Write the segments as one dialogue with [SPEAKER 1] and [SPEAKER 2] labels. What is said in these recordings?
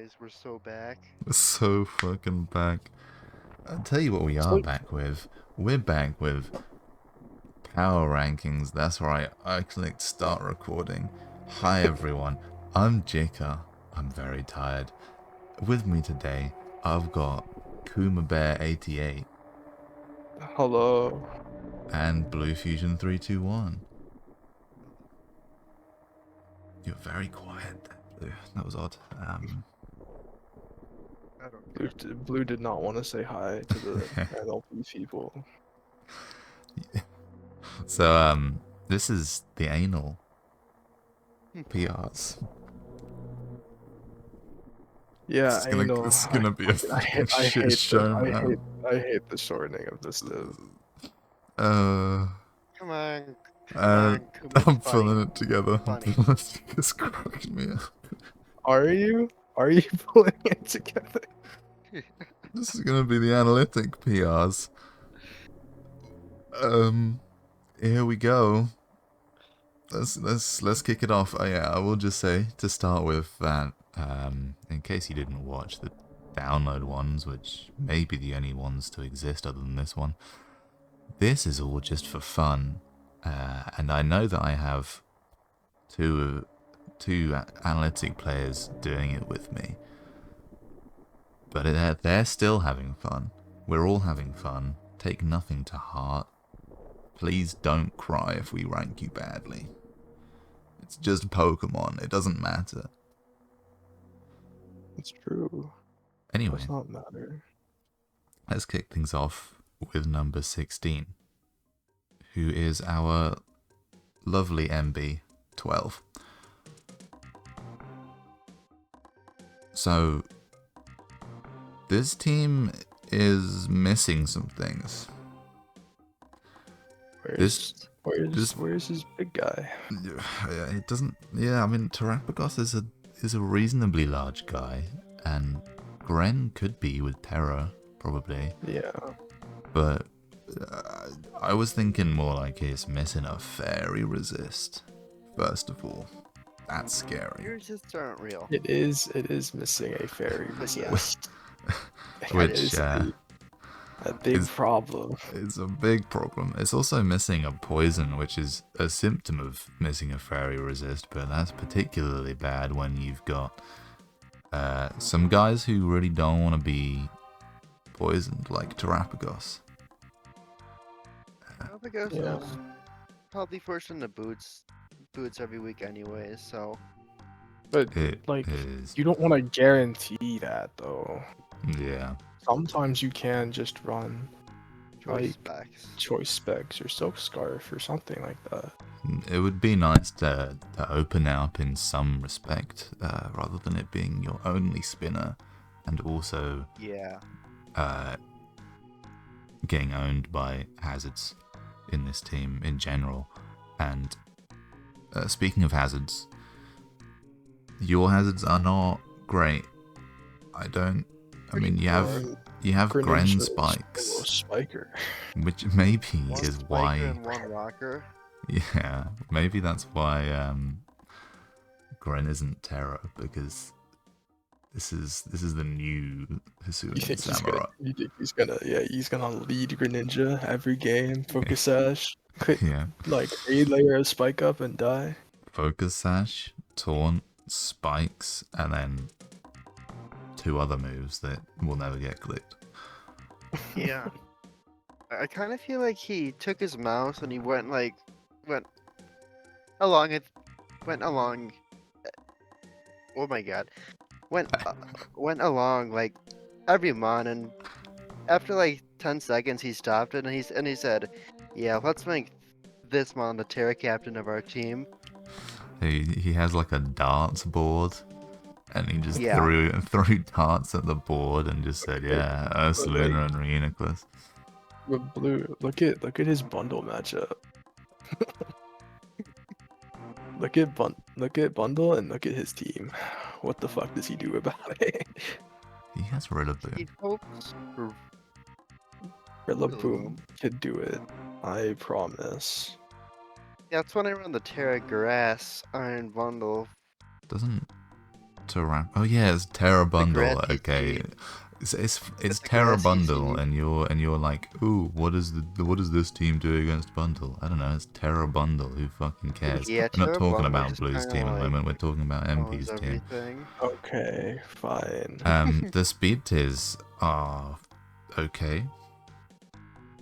[SPEAKER 1] boys. We're so back.
[SPEAKER 2] We're so fucking back. I'll tell you what we are back with. We're back with power rankings. That's right. I clicked start recording. Hi everyone. I'm Jichar. I'm very tired. With me today, I've got Kuma Bear 88
[SPEAKER 3] Hello.
[SPEAKER 2] and Bluefusion321. You're very quiet, Blue. That was odd.
[SPEAKER 1] I don't
[SPEAKER 3] Blue did not want to say hi to the MLP people.
[SPEAKER 2] So, this is the anal PRs.
[SPEAKER 3] Yeah,
[SPEAKER 2] This is gonna be a fucking shit show, man.
[SPEAKER 3] I hate the shortening of this dude.
[SPEAKER 1] Come on, come on.
[SPEAKER 2] I'm pulling it together.
[SPEAKER 1] Funny.
[SPEAKER 2] It's cracking me up.
[SPEAKER 3] Are you? Are you pulling it together?
[SPEAKER 2] This is gonna be the Analytic PRs. Here we go. Let's kick it off. Oh yeah, I will just say to start with that, in case you didn't watch the download ones, which may be the only ones to exist other than this one, this is all just for fun. And I know that I have two analytic players doing it with me, but they're still having fun. We're all having fun. Take nothing to heart. Please don't cry if we rank you badly. It's just Pokemon. It doesn't matter.
[SPEAKER 3] It's true.
[SPEAKER 2] Anyway,
[SPEAKER 3] It does not matter.
[SPEAKER 2] let's kick things off with number 16, who is our lovely MB12. So, this team is missing some things.
[SPEAKER 3] Where's his big guy?
[SPEAKER 2] It doesn't. Yeah, I mean, Terrapagos is a reasonably large guy, and Gren could be with Terra probably.
[SPEAKER 3] Yeah.
[SPEAKER 2] But I was thinking more like he's missing a fairy resist. First of all, that's scary.
[SPEAKER 1] Yours just aren't real.
[SPEAKER 3] It is missing a fairy resist.
[SPEAKER 2] Which
[SPEAKER 3] a big problem.
[SPEAKER 2] It's a big problem. It's also missing a poison, which is a symptom of missing a fairy resist, but that's particularly bad when you've got some guys who really don't want to be poisoned, like Terrapagos.
[SPEAKER 1] Terrapagos
[SPEAKER 3] Yeah.
[SPEAKER 1] is probably forced into boots every week anyway, so.
[SPEAKER 3] But you don't want to guarantee that though.
[SPEAKER 2] Yeah.
[SPEAKER 3] Sometimes you can just run
[SPEAKER 1] Choice
[SPEAKER 3] specs or silk scarf or something like that.
[SPEAKER 2] It would be nice to open up in some respect, rather than it being your only spinner, and also getting owned by hazards in this team in general. And speaking of hazards, your hazards are not great. I mean, you have Gren spikes,
[SPEAKER 3] Spiker,
[SPEAKER 2] which maybe
[SPEAKER 1] one
[SPEAKER 2] is
[SPEAKER 1] spiker
[SPEAKER 2] why.
[SPEAKER 1] and one rocker.
[SPEAKER 2] Yeah, maybe that's why Gren isn't Terra, because this is the new Hisuian Samurai.
[SPEAKER 3] You think he's gonna lead Greninja every game, focus sash,
[SPEAKER 2] Yeah,
[SPEAKER 3] like 8 layer of spike up and die.
[SPEAKER 2] Focus Sash, Taunt, Spikes, and then 2 other moves that will never get clicked.
[SPEAKER 1] Yeah. I kind of feel like he took his mouse and he went along. Oh my god, went along like every mon, and after like 10 seconds he stopped it and he said, "Yeah, let's make this mon the Terra captain of our team."
[SPEAKER 2] He has like a darts board, and he just
[SPEAKER 1] Yeah.
[SPEAKER 2] threw darts at the board and just said, "Yeah, Ursaluna and Reuniclus."
[SPEAKER 3] But Blue, look at his bundle matchup. look at bundle and look at his team. What the fuck does he do about it?
[SPEAKER 2] He has Rillaboom.
[SPEAKER 1] He hopes for
[SPEAKER 3] Rillaboom could do it. I promise.
[SPEAKER 1] That's when I run the Terra Grass Iron Bundle.
[SPEAKER 2] Doesn't Oh yeah, it's Terra Bundle.
[SPEAKER 1] grassy
[SPEAKER 2] Okay,
[SPEAKER 1] team.
[SPEAKER 2] it's
[SPEAKER 1] It's a
[SPEAKER 2] Terra
[SPEAKER 1] grassy
[SPEAKER 2] Bundle,
[SPEAKER 1] team.
[SPEAKER 2] and you're like, ooh, what does this team do against Bundle? I don't know. It's Terra Bundle. Who fucking cares?
[SPEAKER 1] Yeah,
[SPEAKER 2] We're not
[SPEAKER 1] Terra
[SPEAKER 2] talking
[SPEAKER 1] Bundle
[SPEAKER 2] about
[SPEAKER 1] just
[SPEAKER 2] Blue's
[SPEAKER 1] kind
[SPEAKER 2] team
[SPEAKER 1] of
[SPEAKER 2] at the
[SPEAKER 1] like
[SPEAKER 2] moment. We're talking about
[SPEAKER 1] owns
[SPEAKER 2] MP's team.
[SPEAKER 1] everything.
[SPEAKER 3] Okay, fine.
[SPEAKER 2] The speed tiers are okay.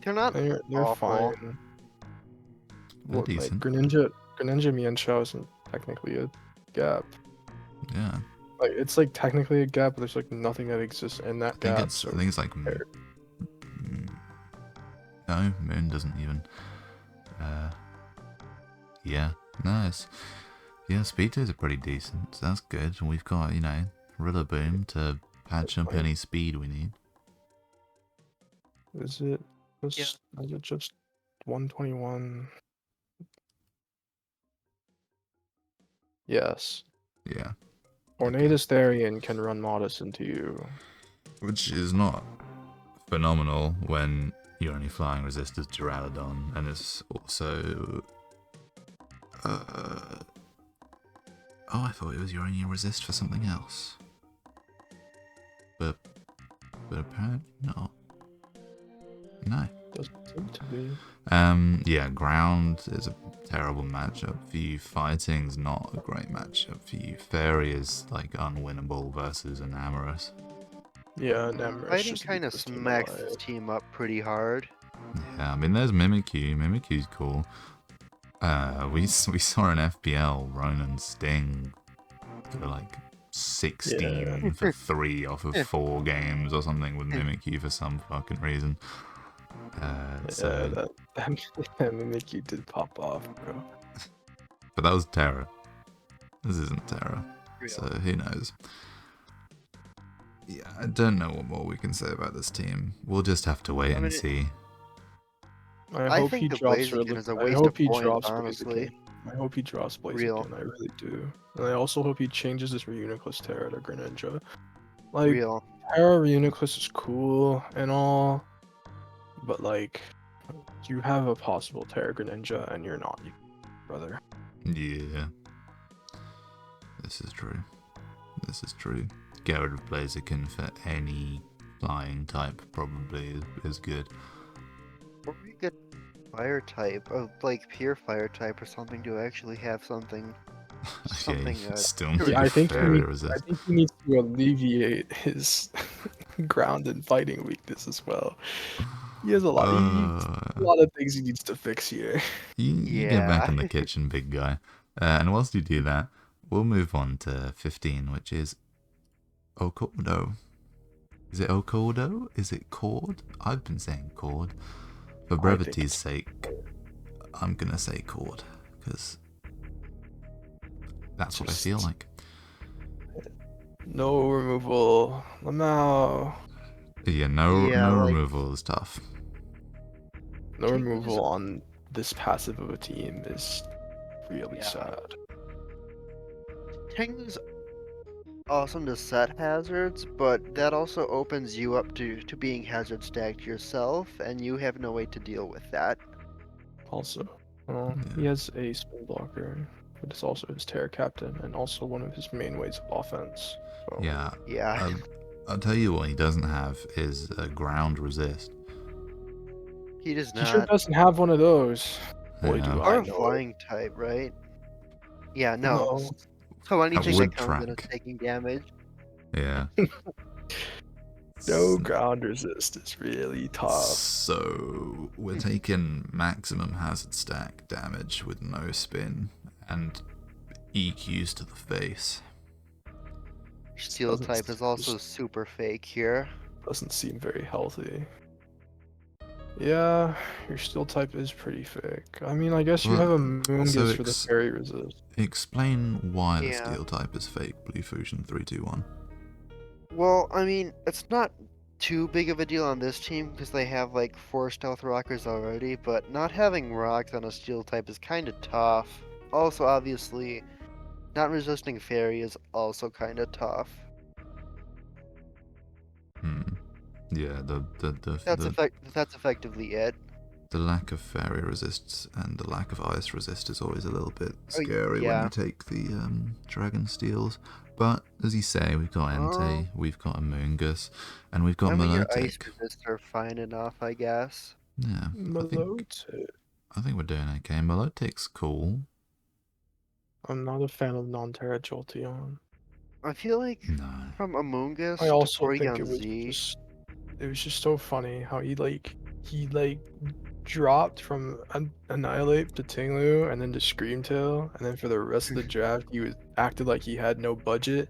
[SPEAKER 1] They're not
[SPEAKER 3] They're
[SPEAKER 1] awful.
[SPEAKER 3] fine.
[SPEAKER 2] They're
[SPEAKER 3] What, like
[SPEAKER 2] decent.
[SPEAKER 3] Greninja Mienshao isn't technically a gap.
[SPEAKER 2] Yeah.
[SPEAKER 3] Like it's like technically a gap, but there's like nothing that exists in that gap.
[SPEAKER 2] I
[SPEAKER 3] So
[SPEAKER 2] think it's like
[SPEAKER 3] fair.
[SPEAKER 2] no, Moon doesn't even. Yeah, nice. Yeah, speed tiers are pretty decent. So that's good. And we've got, you know, Rillaboom to patch up any speed we need.
[SPEAKER 3] Is it just 121? Yes.
[SPEAKER 2] Yeah.
[SPEAKER 3] Ornatus Therian can run Modest into you.
[SPEAKER 2] Which is not phenomenal when you're only flying resist as Duraludon, and it's also. Oh, I thought it was your only resist for something else. But apparently not. No.
[SPEAKER 3] Doesn't seem to be.
[SPEAKER 2] Yeah, ground is a terrible matchup for you. Fighting's not a great matchup for you. Fairy is like unwinnable versus an Amorous.
[SPEAKER 3] Yeah, Nemris
[SPEAKER 1] Fighting
[SPEAKER 3] just
[SPEAKER 1] kind of
[SPEAKER 3] leaves this team
[SPEAKER 1] smacks
[SPEAKER 3] alive.
[SPEAKER 1] this team up pretty hard.
[SPEAKER 2] Yeah, I mean there's Mimikyu. Mimikyu's cool. We saw an FPL Ronan Sting for like 16 for 3 off of 4 games or something with Mimikyu for some fucking reason. So
[SPEAKER 3] That Mimikyu did pop off, bro.
[SPEAKER 2] but that was Terra. This isn't Terra.
[SPEAKER 1] Real.
[SPEAKER 2] So who knows? Yeah, I don't know what more we can say about this team. We'll just have to wait and see.
[SPEAKER 1] I think the Blaziken is a waste of points, honestly.
[SPEAKER 3] I hope he drops
[SPEAKER 1] Real.
[SPEAKER 3] Blaziken. I really do. And I also hope he changes his Reuniclus Terra to Greninja. Like,
[SPEAKER 1] Real.
[SPEAKER 3] Terra Reuniclus is cool and all, but like, you have a possible Terra Greninja and you're not, brother.
[SPEAKER 2] Yeah. This is true. This is true. Get rid of Blaziken for any flying type probably is good.
[SPEAKER 1] Or we get fire type, like pure fire type or something to actually have something. Something.
[SPEAKER 2] Still
[SPEAKER 3] Yeah,
[SPEAKER 2] need
[SPEAKER 3] I think
[SPEAKER 2] fairy resist.
[SPEAKER 3] he needs to alleviate his ground and fighting weakness as well. He has a lot. A lot of things he needs to fix here.
[SPEAKER 2] You get back
[SPEAKER 1] Yeah.
[SPEAKER 2] in the kitchen, big guy. And whilst you do that, we'll move on to 15, which is Okodo. Is it Okodo? Is it Cord? I've been saying Cord. For brevity's sake, I'm gonna say Cord, because that's what I feel like.
[SPEAKER 3] No removal. Lamau.
[SPEAKER 2] Yeah, no
[SPEAKER 1] like,
[SPEAKER 2] removal is tough.
[SPEAKER 3] No removal on this passive of a team is really
[SPEAKER 1] Yeah.
[SPEAKER 3] sad.
[SPEAKER 1] Tengu's awesome to set hazards, but that also opens you up to being hazard stacked yourself, and you have no way to deal with that.
[SPEAKER 3] Also, he has a spin blocker, but it's also his Terra Captain and also one of his main ways of offense. So,
[SPEAKER 2] Yeah. I'll tell you what he doesn't have is a ground resist.
[SPEAKER 1] He does
[SPEAKER 3] he sure
[SPEAKER 1] not.
[SPEAKER 3] doesn't have one of those. Boy,
[SPEAKER 2] Yeah.
[SPEAKER 3] do
[SPEAKER 1] Or
[SPEAKER 3] I
[SPEAKER 1] a
[SPEAKER 3] know
[SPEAKER 1] flying type, right? Yeah, no.
[SPEAKER 3] No.
[SPEAKER 1] So anything
[SPEAKER 2] would
[SPEAKER 1] that comes in is
[SPEAKER 2] track.
[SPEAKER 1] taking damage.
[SPEAKER 2] Yeah.
[SPEAKER 3] No ground resist is really tough.
[SPEAKER 2] So we're taking maximum hazard stack damage with no spin and EQs to the face.
[SPEAKER 1] Steel type is also super fake here.
[SPEAKER 3] Doesn't seem very healthy. Yeah, your steel type is pretty fake. I mean, I guess you have a Moongus for the fairy resist.
[SPEAKER 2] Explain why the steel type is fake, Bluefusion321.
[SPEAKER 1] Well, I mean, it's not too big of a deal on this team because they have like 4 stealth rockers already, but not having rocks on a steel type is kind of tough. Also, obviously, not resisting fairy is also kind of tough.
[SPEAKER 2] Yeah,
[SPEAKER 1] That's effectively it.
[SPEAKER 2] The lack of fairy resist and the lack of ice resist is always a little bit scary when you take the dragon steels. But as you say, we've got Entei, we've got Amoongus, and we've got
[SPEAKER 1] I mean, your ice
[SPEAKER 2] Melodic.
[SPEAKER 1] resists are fine enough, I guess.
[SPEAKER 2] Yeah,
[SPEAKER 3] Melodic.
[SPEAKER 2] I think we're doing okay. Melodic's cool.
[SPEAKER 3] I'm not a fan of non-Terra Jolteon.
[SPEAKER 1] I feel like
[SPEAKER 2] No.
[SPEAKER 1] from Among
[SPEAKER 3] I
[SPEAKER 1] Us to
[SPEAKER 3] also think
[SPEAKER 1] Porygon Z.
[SPEAKER 3] it was just so funny how he dropped from Annihilate to Tinglu and then to Screamtail, and then for the rest of the draft he was acted like he had no budget.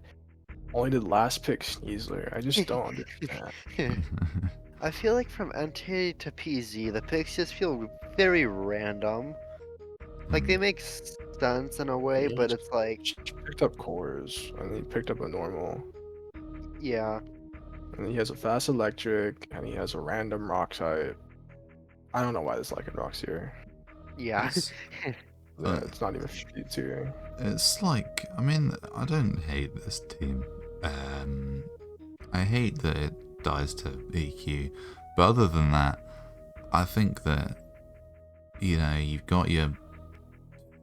[SPEAKER 3] Only did last pick Sneasler. I just don't understand.
[SPEAKER 1] I feel like from Entei to PZ, the picks just feel very random. Like they make sense in a way,
[SPEAKER 3] He
[SPEAKER 1] but it's like,
[SPEAKER 3] just picked up cores and he picked up a normal.
[SPEAKER 1] yeah,
[SPEAKER 3] And he has a fast electric and he has a random rock type. I don't know why this Lycan rock's here.
[SPEAKER 1] yeah.
[SPEAKER 2] It's,
[SPEAKER 3] Yeah, it's not even 52.
[SPEAKER 2] it's like, I mean, I don't hate this team. I hate that it dies to EQ, but other than that, I think that, you know, you've got your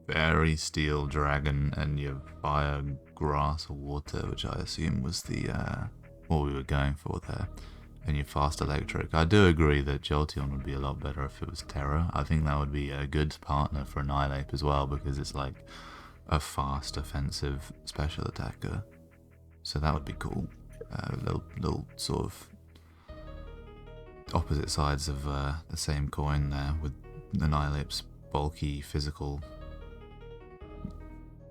[SPEAKER 2] Fairy Steel Dragon and your Fire, Grass, or Water, which I assume was the what we were going for there, and your Fast Electric. I do agree that Jolteon would be a lot better if it was Terra. I think that would be a good partner for Annihilate as well, because it's like a fast, offensive special attacker. So that would be cool. Little sort of opposite sides of the same coin there, with Annihilate's bulky, physical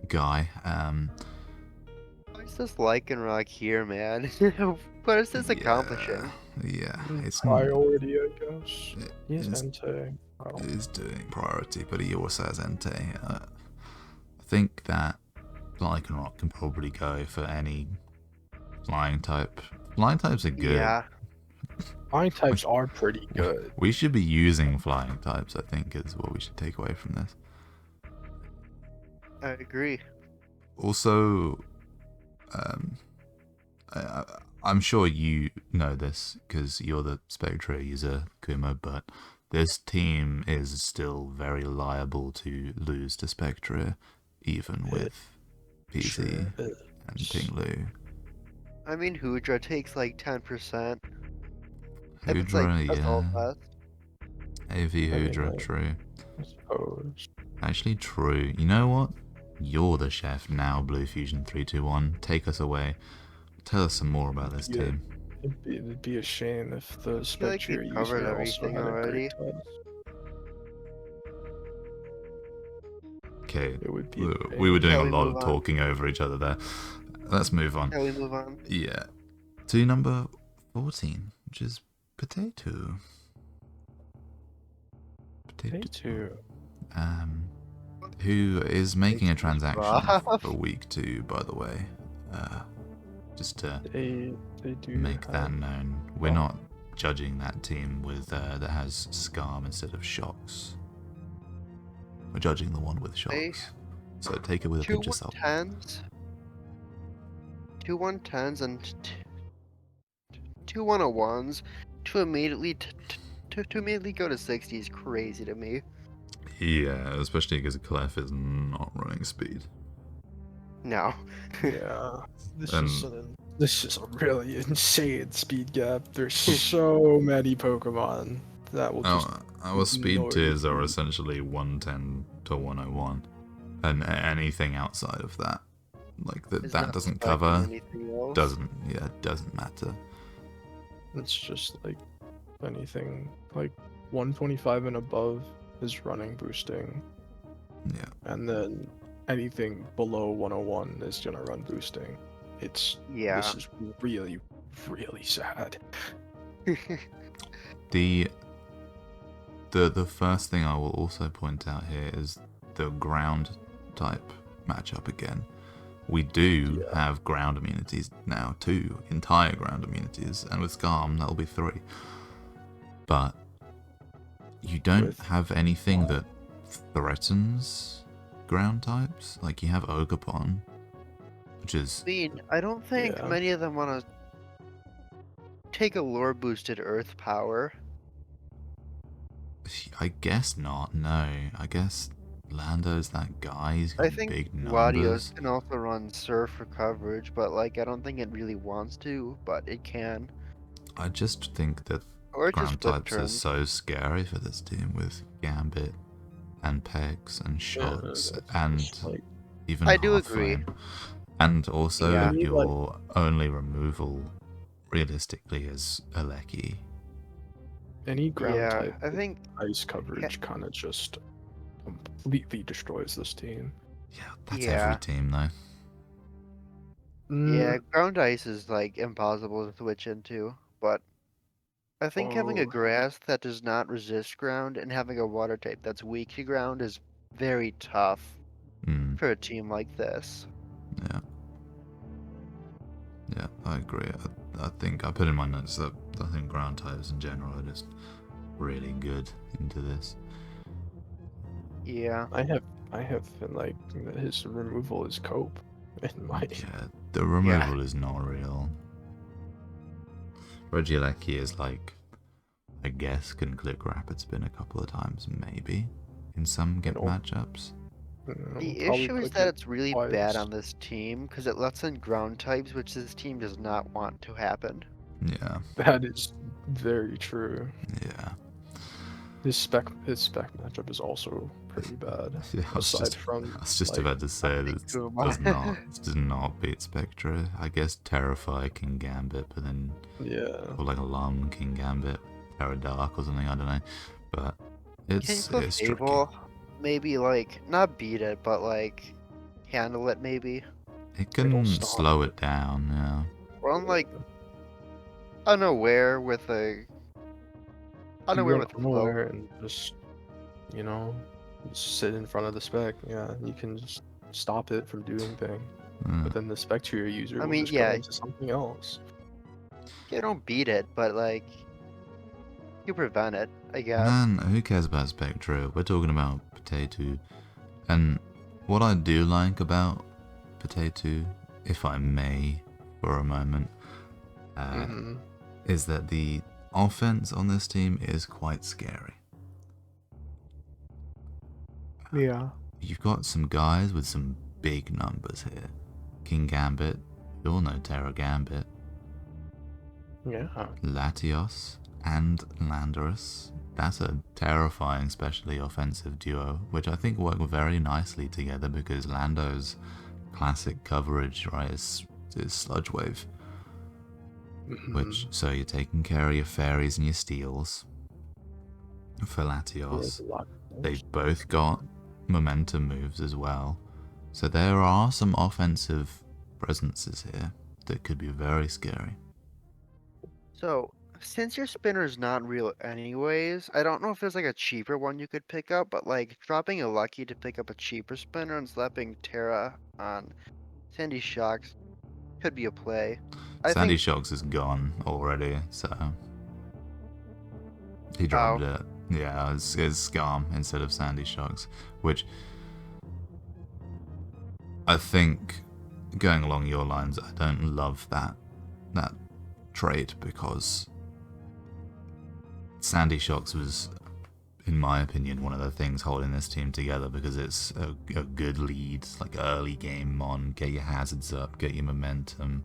[SPEAKER 2] guy.
[SPEAKER 1] Why is this Lycanroc here, man? What is this accomplishing?
[SPEAKER 2] Yeah, it's
[SPEAKER 3] priority, I guess. He has
[SPEAKER 2] it's-
[SPEAKER 3] Entei.
[SPEAKER 2] It is doing priority, but he also has Entei. I think that Lycanroc can probably go for any flying type. Flying types are good.
[SPEAKER 1] Yeah,
[SPEAKER 3] Flying types are pretty good.
[SPEAKER 2] We should be using flying types, I think, is what we should take away from this.
[SPEAKER 1] I agree.
[SPEAKER 2] Also, I'm sure you know this because you're the Spectra user, Kuma, but this team is still very liable to lose to Spectra, even with PZ and Tinglu.
[SPEAKER 1] I mean, Hoodra takes like 10%. If it's like
[SPEAKER 2] Hoodra,
[SPEAKER 1] Assault
[SPEAKER 2] yeah.
[SPEAKER 1] Vest.
[SPEAKER 2] AV Hoodra,
[SPEAKER 3] like,
[SPEAKER 2] true.
[SPEAKER 3] I suppose.
[SPEAKER 2] Actually, true. You know what? You're the chef now, Bluefusion321. Take us away. Tell us some more about this team.
[SPEAKER 3] It'd be a shame if the
[SPEAKER 1] I feel like
[SPEAKER 3] Spectre
[SPEAKER 1] we've covered
[SPEAKER 3] user also
[SPEAKER 1] everything
[SPEAKER 3] had a
[SPEAKER 1] already.
[SPEAKER 3] great test.
[SPEAKER 2] Okay,
[SPEAKER 3] It would be
[SPEAKER 2] we were doing
[SPEAKER 1] Shall
[SPEAKER 2] a
[SPEAKER 1] we
[SPEAKER 2] lot
[SPEAKER 1] move
[SPEAKER 2] of
[SPEAKER 1] on?
[SPEAKER 2] talking over each other there. Let's move on.
[SPEAKER 1] Shall we move on?
[SPEAKER 2] Yeah. To number 14, which is Potato.
[SPEAKER 3] Potato.
[SPEAKER 2] Who is making a transaction
[SPEAKER 1] rough.
[SPEAKER 2] for week 2, by the way. Just to
[SPEAKER 3] They do
[SPEAKER 2] make
[SPEAKER 3] have,
[SPEAKER 2] that known. We're not judging that team with that has Scarm instead of Shocks. We're judging the one with Shocks. So take it with a
[SPEAKER 1] Two
[SPEAKER 2] pinch of salt.
[SPEAKER 1] 110s. Two 110s and two 101s to immediately to immediately go to 60 is crazy to me.
[SPEAKER 2] Yeah, especially because Clef is not running speed.
[SPEAKER 1] No.
[SPEAKER 3] Yeah. This
[SPEAKER 2] And-
[SPEAKER 3] is a really insane speed gap. There's so many Pokemon that will just
[SPEAKER 2] Our speed
[SPEAKER 3] ignore
[SPEAKER 2] tiers
[SPEAKER 3] you.
[SPEAKER 2] are essentially 110 to 101, and anything outside of that, like
[SPEAKER 1] Is
[SPEAKER 2] that
[SPEAKER 1] not
[SPEAKER 2] doesn't
[SPEAKER 1] affecting
[SPEAKER 2] cover,
[SPEAKER 1] anything else.
[SPEAKER 2] doesn't matter.
[SPEAKER 3] It's just like anything like 125 and above is running boosting,
[SPEAKER 2] Yeah,
[SPEAKER 3] and then anything below 101 is gonna run boosting. This is really, really sad.
[SPEAKER 2] the first thing I will also point out here is the ground type matchup again. We do have ground immunities now, 2 entire ground immunities, and with Scarm that'll be 3. But you don't have anything that threatens ground types. Like you have Ogerpon, which is...
[SPEAKER 1] I mean, I don't think many of them want to take a lore boosted Earth power.
[SPEAKER 2] I guess not, no. I guess Lando's that guy. He's
[SPEAKER 1] I
[SPEAKER 2] got
[SPEAKER 1] think
[SPEAKER 2] big
[SPEAKER 1] Latios
[SPEAKER 2] numbers.
[SPEAKER 1] can also run Surf for coverage, but like I don't think it really wants to, but it can.
[SPEAKER 2] I just think that
[SPEAKER 1] Or just
[SPEAKER 2] ground
[SPEAKER 1] split
[SPEAKER 2] types are
[SPEAKER 1] turn.
[SPEAKER 2] so scary for this team with Gambit and Pegs and
[SPEAKER 3] Yeah,
[SPEAKER 2] Shots
[SPEAKER 3] that's
[SPEAKER 2] and
[SPEAKER 3] just like
[SPEAKER 2] even
[SPEAKER 1] I do
[SPEAKER 2] Half
[SPEAKER 1] agree.
[SPEAKER 2] Flame. And also
[SPEAKER 1] Yeah.
[SPEAKER 3] you need like
[SPEAKER 2] your only removal realistically is Aleki.
[SPEAKER 3] any ground
[SPEAKER 1] Yeah,
[SPEAKER 3] type
[SPEAKER 1] I
[SPEAKER 3] with
[SPEAKER 1] think
[SPEAKER 3] ice coverage kind of just completely destroys this team.
[SPEAKER 2] Yeah, that's every
[SPEAKER 1] yeah.
[SPEAKER 2] team though.
[SPEAKER 1] Yeah,
[SPEAKER 3] Mm,
[SPEAKER 1] ground ice is like impossible to switch into, but I think having a
[SPEAKER 3] oh,
[SPEAKER 1] grass that does not resist ground and having a water type that's weak to ground is very tough
[SPEAKER 2] Mm,
[SPEAKER 1] for a team like this.
[SPEAKER 2] yeah, yeah, I agree. I think I put in my notes that I think ground types in general are just really good into this.
[SPEAKER 1] Yeah.
[SPEAKER 3] I have been like his removal is cope in my
[SPEAKER 2] Yeah, the
[SPEAKER 1] Yeah.
[SPEAKER 2] removal is not real. Regieleki is like, I guess, can click rapid spin a couple of times, maybe, in some
[SPEAKER 3] and
[SPEAKER 2] matchups.
[SPEAKER 1] The
[SPEAKER 3] probably
[SPEAKER 1] issue is
[SPEAKER 3] click
[SPEAKER 1] that
[SPEAKER 3] it
[SPEAKER 1] it's really bad
[SPEAKER 3] twice.
[SPEAKER 1] on this team because it lets in ground types, which this team does not want to happen.
[SPEAKER 2] Yeah,
[SPEAKER 3] That is very true.
[SPEAKER 2] yeah.
[SPEAKER 3] His spec matchup is also pretty bad.
[SPEAKER 2] Yeah,
[SPEAKER 3] Aside from
[SPEAKER 2] I was just
[SPEAKER 3] like
[SPEAKER 2] about to say that
[SPEAKER 1] Kuma.
[SPEAKER 2] it does not beat Spectra. I guess Terrify King Gambit, but then
[SPEAKER 3] yeah,
[SPEAKER 2] or like Alarm King Gambit, Terra Dark or something. I don't know, but
[SPEAKER 1] King
[SPEAKER 2] it's tricky.
[SPEAKER 1] Fable, maybe like not beat it, but like handle it maybe.
[SPEAKER 2] It
[SPEAKER 3] it'll
[SPEAKER 2] can
[SPEAKER 3] stop.
[SPEAKER 2] slow it down. Yeah,
[SPEAKER 1] Or on like unaware with a
[SPEAKER 3] You
[SPEAKER 1] unaware
[SPEAKER 3] run
[SPEAKER 1] with flow.
[SPEAKER 3] unaware and just you know just sit in front of the spec. Yeah, you can just stop it from doing thing.
[SPEAKER 2] yeah.
[SPEAKER 3] But then the Spectria user
[SPEAKER 1] I
[SPEAKER 3] will
[SPEAKER 1] mean,
[SPEAKER 3] just go
[SPEAKER 1] yeah,
[SPEAKER 3] into something else.
[SPEAKER 1] you don't beat it, but like you prevent it, I guess.
[SPEAKER 2] Man, who cares about Spectra? We're talking about Potato. And what I do like about Potato, if I may, for a moment, uh,
[SPEAKER 3] Mm-hmm.
[SPEAKER 2] is that the offense on this team is quite scary.
[SPEAKER 3] Yeah.
[SPEAKER 2] You've got some guys with some big numbers here. King Gambit, you all know Terra Gambit,
[SPEAKER 3] Yeah.
[SPEAKER 2] Latios, and Landorus. That's a terrifying, especially offensive duo, which I think work very nicely together because Lando's classic coverage, right, is Sludge Wave.
[SPEAKER 3] Mm-hmm.
[SPEAKER 2] Which, so you're taking care of your fairies and your steals. For Latios, they've both got momentum moves as well. So there are some offensive presences here that could be very scary.
[SPEAKER 1] So, since your spinner's not real anyways, I don't know if there's like a cheaper one you could pick up, but like dropping a lucky to pick up a cheaper spinner and slapping Terra on Sandy Shocks could be a play. I
[SPEAKER 2] Sandy
[SPEAKER 1] think.
[SPEAKER 2] Shocks is gone already, so he dropped
[SPEAKER 1] Oh,
[SPEAKER 2] it. Yeah, it's Scum instead of Sandy Shocks, which I think, going along your lines, I don't love that trait because Sandy Shocks was, in my opinion, one of the things holding this team together because it's a good lead, like early game mon, get your hazards up, get your momentum,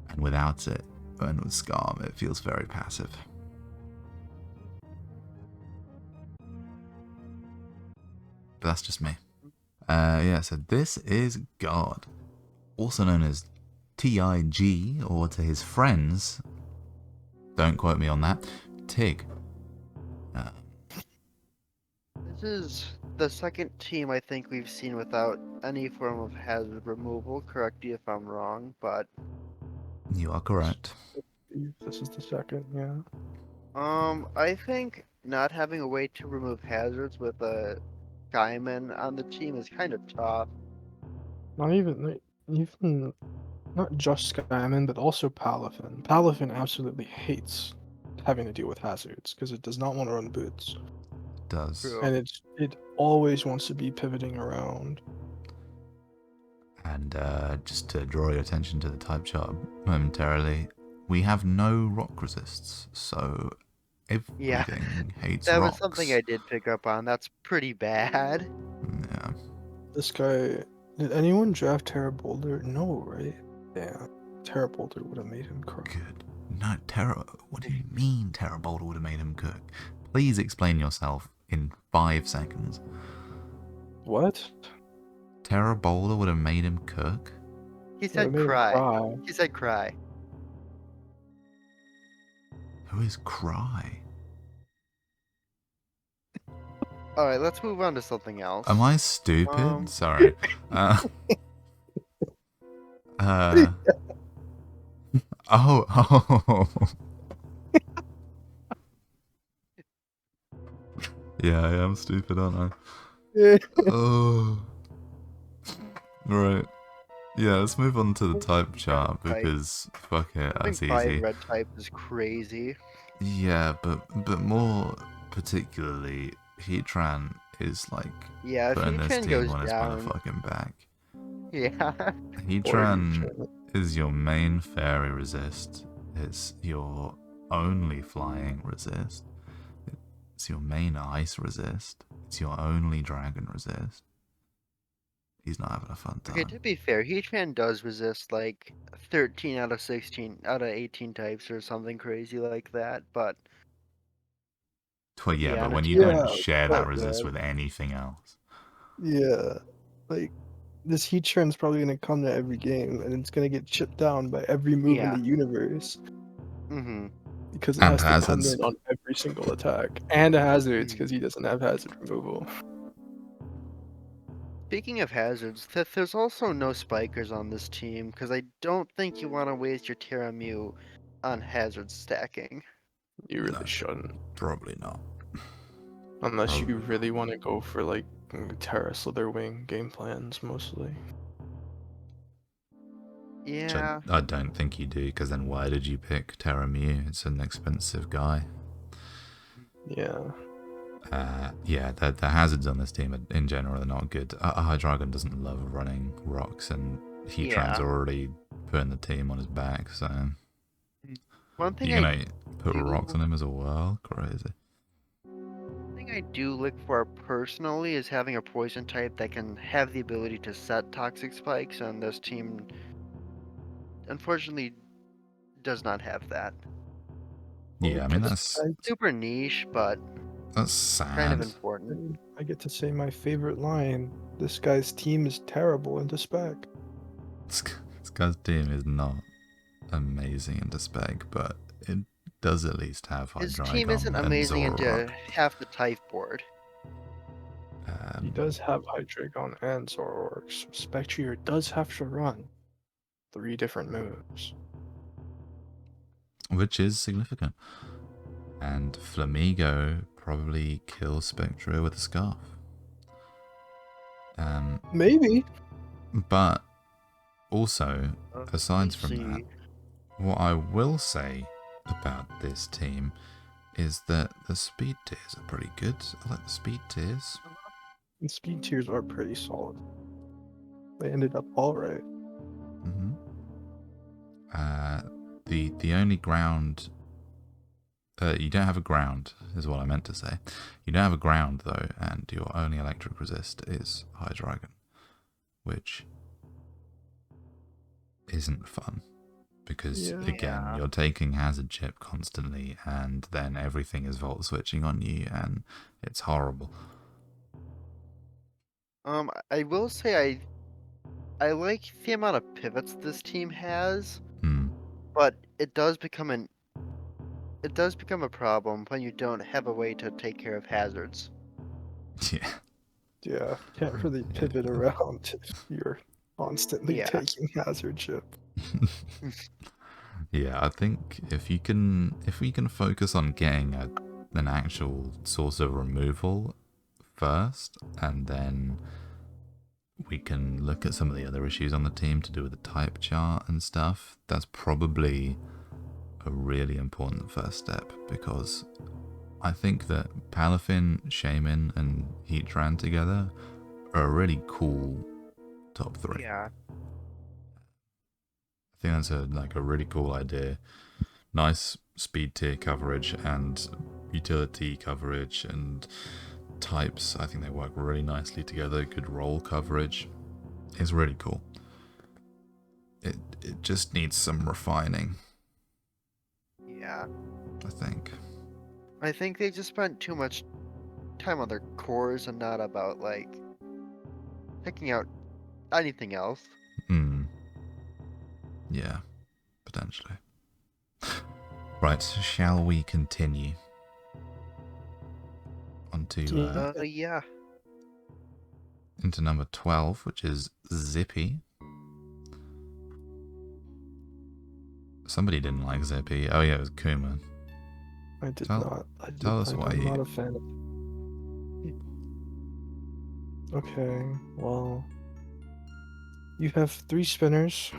[SPEAKER 2] and without it, and with Scum, it feels very passive. But that's just me. Yeah, so this is God, also known as TIG, or to his friends, don't quote me on that, Tig.
[SPEAKER 1] this is the second team I think we've seen without any form of hazard removal. Correct me if I'm wrong, but
[SPEAKER 2] You are correct.
[SPEAKER 3] This is the second, yeah.
[SPEAKER 1] I think not having a way to remove hazards with a Gaiman on the team is kind of tough.
[SPEAKER 3] Not even not just Skyman, but also Palafin. Palafin absolutely hates having to deal with hazards because it does not want to run boots,
[SPEAKER 2] It does.
[SPEAKER 1] True.
[SPEAKER 3] and it always wants to be pivoting around.
[SPEAKER 2] And just to draw your attention to the type chart momentarily, we have no rock resists, so
[SPEAKER 1] Yeah,
[SPEAKER 2] everything. Hates
[SPEAKER 1] that was something
[SPEAKER 2] rocks.
[SPEAKER 1] I did pick up on. That's pretty bad.
[SPEAKER 2] Yeah.
[SPEAKER 3] This guy. Did anyone draft Terra Boulder? No, right? Yeah. Terra Boulder would have made him cry.
[SPEAKER 2] Good. No, what do you mean Terra Boulder would have made him cook? Please explain yourself in 5 seconds.
[SPEAKER 3] What?
[SPEAKER 2] Terra Boulder would have made him cook?
[SPEAKER 1] He
[SPEAKER 3] Would have
[SPEAKER 1] said
[SPEAKER 3] made him
[SPEAKER 1] cry.
[SPEAKER 3] cry.
[SPEAKER 1] He said cry.
[SPEAKER 2] Who is Cry?
[SPEAKER 1] Alright, let's move on to something else.
[SPEAKER 2] Am I stupid?
[SPEAKER 1] Um,
[SPEAKER 2] Sorry. Uh, uh, oh. Yeah, I am stupid, aren't I? Oh. Right. Yeah, let's move on to the type chart
[SPEAKER 1] type.
[SPEAKER 2] because fuck it,
[SPEAKER 1] Having
[SPEAKER 2] that's
[SPEAKER 1] 5
[SPEAKER 2] easy.
[SPEAKER 1] red type is crazy.
[SPEAKER 2] Yeah, but more particularly, Heatran is like
[SPEAKER 1] Yeah, if
[SPEAKER 2] putting this
[SPEAKER 1] Heatran
[SPEAKER 2] team
[SPEAKER 1] goes
[SPEAKER 2] on his
[SPEAKER 1] down,
[SPEAKER 2] motherfucking back.
[SPEAKER 1] yeah.
[SPEAKER 3] Or
[SPEAKER 2] Heatran
[SPEAKER 3] Heatran.
[SPEAKER 2] is your main fairy resist. It's your only flying resist. It's your main ice resist. It's your only dragon resist. He's not having a fun
[SPEAKER 1] Okay,
[SPEAKER 2] time.
[SPEAKER 1] to be fair, Heatran does resist like 13 out of 16 out of 18 types or something crazy like that, but
[SPEAKER 2] Well, yeah,
[SPEAKER 1] yeah,
[SPEAKER 2] but
[SPEAKER 1] on a
[SPEAKER 2] when you
[SPEAKER 1] team
[SPEAKER 2] don't
[SPEAKER 3] Yeah,
[SPEAKER 2] share that
[SPEAKER 3] fuck
[SPEAKER 2] resist
[SPEAKER 3] that.
[SPEAKER 2] with anything else.
[SPEAKER 3] Yeah. Like, this Heatran's probably gonna come to every game, and it's gonna get chipped down by every move in
[SPEAKER 1] yeah.
[SPEAKER 3] the universe.
[SPEAKER 1] Mm-hmm.
[SPEAKER 3] Because it
[SPEAKER 2] And
[SPEAKER 3] has to come
[SPEAKER 2] hazards.
[SPEAKER 3] in on every single attack. And hazards,
[SPEAKER 1] Mhm.
[SPEAKER 3] because he doesn't have hazard removal.
[SPEAKER 1] Speaking of hazards, there's also no spikers on this team, because I don't think you want to waste your Terra Mew on hazard stacking.
[SPEAKER 3] You
[SPEAKER 2] No,
[SPEAKER 3] really shouldn't.
[SPEAKER 2] probably not.
[SPEAKER 3] Unless you
[SPEAKER 2] Probably
[SPEAKER 3] really want to go for, like, Terra Slitherwing game plans, mostly.
[SPEAKER 1] Yeah.
[SPEAKER 2] I don't think you do, because then why did you pick Terra Mew? It's an expensive guy.
[SPEAKER 3] Yeah.
[SPEAKER 2] Yeah, the hazards on this team in general are not good. Hydreigon doesn't love running rocks, and Heatran's
[SPEAKER 1] Yeah.
[SPEAKER 2] already putting the team on his back, so
[SPEAKER 1] One thing
[SPEAKER 2] you're
[SPEAKER 1] I
[SPEAKER 2] gonna put rocks
[SPEAKER 1] do
[SPEAKER 2] on him as well? Crazy.
[SPEAKER 1] thing I do look for personally is having a poison type that can have the ability to set toxic spikes, and this team unfortunately does not have that.
[SPEAKER 2] Yeah, I mean
[SPEAKER 3] I,
[SPEAKER 1] Super niche, but
[SPEAKER 2] that's
[SPEAKER 1] kind of
[SPEAKER 2] sad.
[SPEAKER 1] important.
[SPEAKER 3] I get to say my favorite line. This guy's team is terrible into spec.
[SPEAKER 2] This guy's team is not amazing into spec, but it does at least have
[SPEAKER 1] His team isn't
[SPEAKER 2] Hydreigon and
[SPEAKER 1] amazing into
[SPEAKER 2] Zoroark.
[SPEAKER 1] half the type board.
[SPEAKER 3] He does have Hydreigon and Zoroark, so Spectrier does have to run 3 different moves.
[SPEAKER 2] Which is significant. And Flamigo probably kills Spectra with a scarf.
[SPEAKER 3] Maybe.
[SPEAKER 2] But also, aside
[SPEAKER 1] Let's
[SPEAKER 2] from that,
[SPEAKER 1] see.
[SPEAKER 2] what I will say about this team is that the speed tiers are pretty good. I like the speed tiers.
[SPEAKER 3] And speed tiers are pretty solid. They ended up alright.
[SPEAKER 2] Mm-hmm. The only ground you don't have a ground is what I meant to say. You don't have a ground though, and your only electric resist is Hydreigon, which isn't fun because
[SPEAKER 3] Yeah.
[SPEAKER 2] again you're taking hazard chip constantly, and then everything is volt switching on you, and it's horrible.
[SPEAKER 1] I will say I like the amount of pivots this team has, but it does become a problem when you don't have a way to take care of hazards.
[SPEAKER 2] Yeah.
[SPEAKER 3] Yeah, can't really pivot around if you're constantly
[SPEAKER 1] Yeah.
[SPEAKER 3] taking hazard chip.
[SPEAKER 2] Yeah, I think if we can focus on getting an actual source of removal first, and then we can look at some of the other issues on the team to do with the type chart and stuff, that's probably a really important first step, because I think that Palafin, Shaman, and Heatran together are a really cool top 3.
[SPEAKER 1] Yeah.
[SPEAKER 2] I think that's a really cool idea. Nice speed tier coverage and utility coverage and types. I think they work really nicely together. Good role coverage. It's really cool. It just needs some refining,
[SPEAKER 1] Yeah.
[SPEAKER 2] I think.
[SPEAKER 1] I think they just spent too much time on their cores and not about, like, picking out anything else.
[SPEAKER 2] Yeah, potentially. Right, shall we continue? Onto,
[SPEAKER 1] Yeah.
[SPEAKER 2] into number 12, which is Zippy. Somebody didn't like Zippy. Oh yeah, it was Kuma.
[SPEAKER 3] I did
[SPEAKER 2] Tell-
[SPEAKER 3] not.
[SPEAKER 2] tell us why
[SPEAKER 3] I'm
[SPEAKER 2] you-
[SPEAKER 3] not a fan of. Okay, well, you have 3 spinners,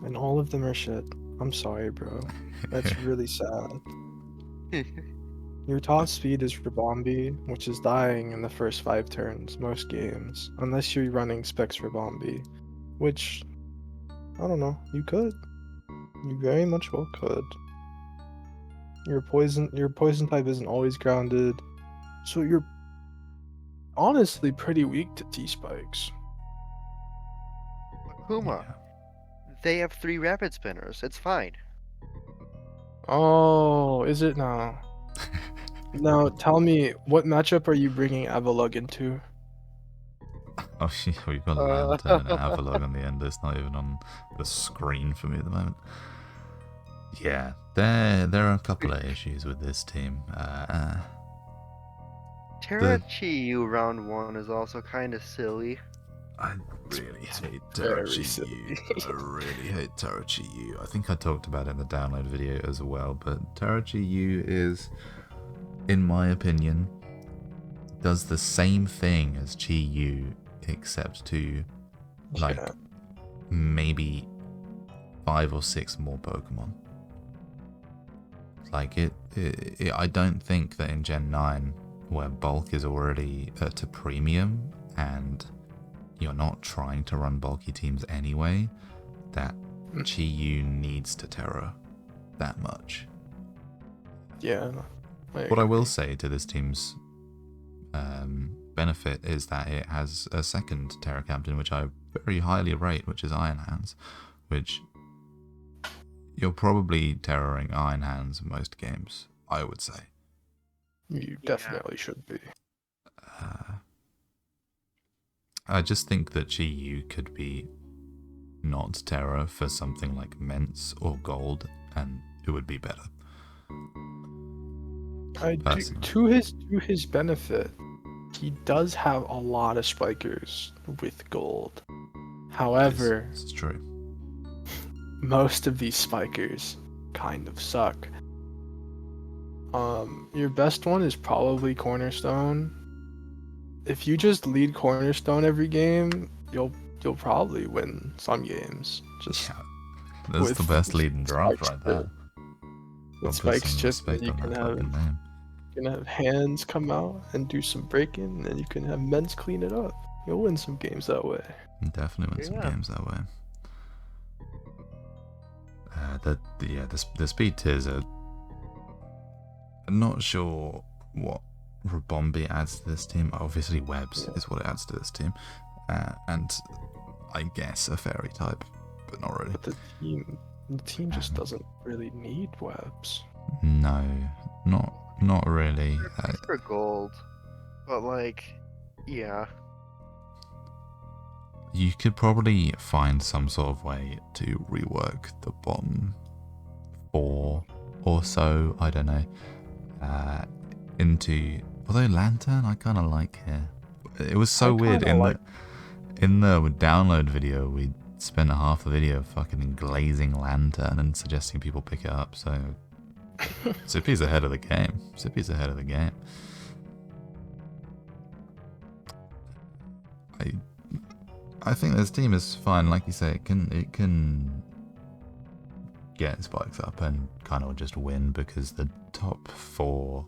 [SPEAKER 3] and all of them are shit. I'm sorry, bro. That's really sad. Your top speed is Rabombi, which is dying in the first 5 turns, most games, unless you're running specs Rabombi, which, I don't know, you could. You very much well could. Your poison type isn't always grounded, so you're honestly pretty weak to T-spikes.
[SPEAKER 1] Kuma.
[SPEAKER 2] Yeah.
[SPEAKER 1] They have 3 rapid spinners. It's fine.
[SPEAKER 3] Oh, is it now? Now, tell me, what matchup are you bringing Avalug into?
[SPEAKER 2] Oh, we've got Lantern and Avalog on the end. It's not even on the screen for me at the moment. Yeah, there are a couple of issues with this team.
[SPEAKER 1] Terachi round 1 is also kind of silly.
[SPEAKER 2] I really hate
[SPEAKER 3] very
[SPEAKER 2] Terachi
[SPEAKER 3] silly.
[SPEAKER 2] I really hate Terachi I think I talked about it in the download video as well, but Terachi is, in my opinion, does the same thing as Chi except to, like,
[SPEAKER 3] Yeah.
[SPEAKER 2] maybe 5 or 6 more Pokemon. Like, I don't think that in Gen 9, where bulk is already at a premium, and you're not trying to run bulky teams anyway, that Chi needs to Terra that much.
[SPEAKER 3] Yeah.
[SPEAKER 2] What I will say to this team's benefit is that it has a second Terra Captain, which I very highly rate, which is Iron Hands, which you're probably terroring Iron Hands in most games, I would say.
[SPEAKER 3] You definitely should be.
[SPEAKER 2] I just think that Chi could be not Terra for something like Mence or Gold, and it would be better.
[SPEAKER 3] To his benefit, he does have a lot of spikers with gold. However,
[SPEAKER 2] It's true.
[SPEAKER 3] most of these spikers kind of suck. Your best one is probably Cornerstone. If you just lead Cornerstone every game, you'll probably win some games. Just
[SPEAKER 2] Yeah, that's the best lead and draft right there.
[SPEAKER 3] with
[SPEAKER 2] I'll put
[SPEAKER 3] spikes
[SPEAKER 2] some
[SPEAKER 3] chip,
[SPEAKER 2] respect
[SPEAKER 3] you
[SPEAKER 2] on
[SPEAKER 3] can
[SPEAKER 2] that
[SPEAKER 3] have
[SPEAKER 2] fucking name.
[SPEAKER 3] hands come out and do some breaking, and then you can have Mens clean it up. You'll win some games that way.
[SPEAKER 2] Definitely win some games that way. The speed tiers are. I'm not sure what Rabombi adds to this team. Obviously, Webs is what it adds to this team, and I guess a Fairy type, but not really.
[SPEAKER 3] But the team just doesn't really need webs.
[SPEAKER 2] No, not really.
[SPEAKER 1] It's for gold. But, like, yeah.
[SPEAKER 2] You could probably find some sort of way to rework the bottom 4 or so, I don't know, into, although Lantern I kind of like here. It was so weird in the download video, we spent half the video fucking glazing Lantern and suggesting people pick it up, so Zippy's ahead of the game. Zippy's ahead of the game. I think this team is fine. Like you say, it can get spikes up and kind of just win because the top 4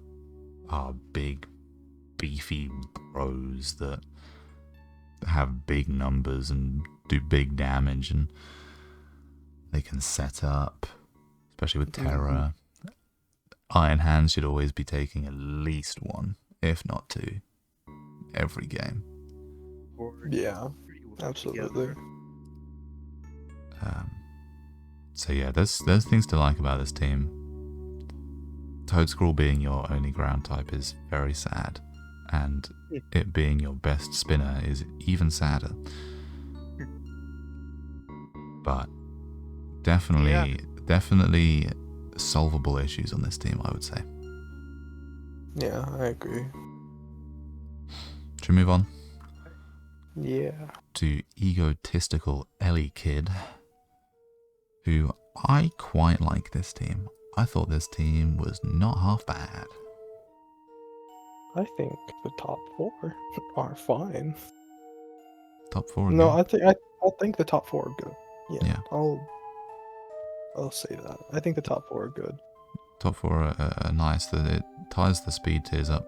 [SPEAKER 2] are big, beefy bros that have big numbers and do big damage, and they can set up, especially with Terra. Iron Hands should always be taking at least 1, if not 2, every game.
[SPEAKER 3] Yeah,
[SPEAKER 1] Pretty well
[SPEAKER 3] absolutely.
[SPEAKER 1] together.
[SPEAKER 2] So yeah, there's things to like about this team. Toadscroll being your only ground type is very sad, and it being your best spinner is even sadder. But definitely solvable issues on this team, I would say.
[SPEAKER 3] Yeah, I agree.
[SPEAKER 2] Should we move on
[SPEAKER 3] Yeah.
[SPEAKER 2] to egotistical Ellie Kid, who I quite like this team. I thought this team was not half bad.
[SPEAKER 3] I think the top 4 are fine.
[SPEAKER 2] Top 4
[SPEAKER 3] No,
[SPEAKER 2] again?
[SPEAKER 3] I think the top 4 are good. Yeah.
[SPEAKER 2] Yeah.
[SPEAKER 3] I'll say that. I think the top 4 are good.
[SPEAKER 2] Top 4 are nice. It ties the speed tiers up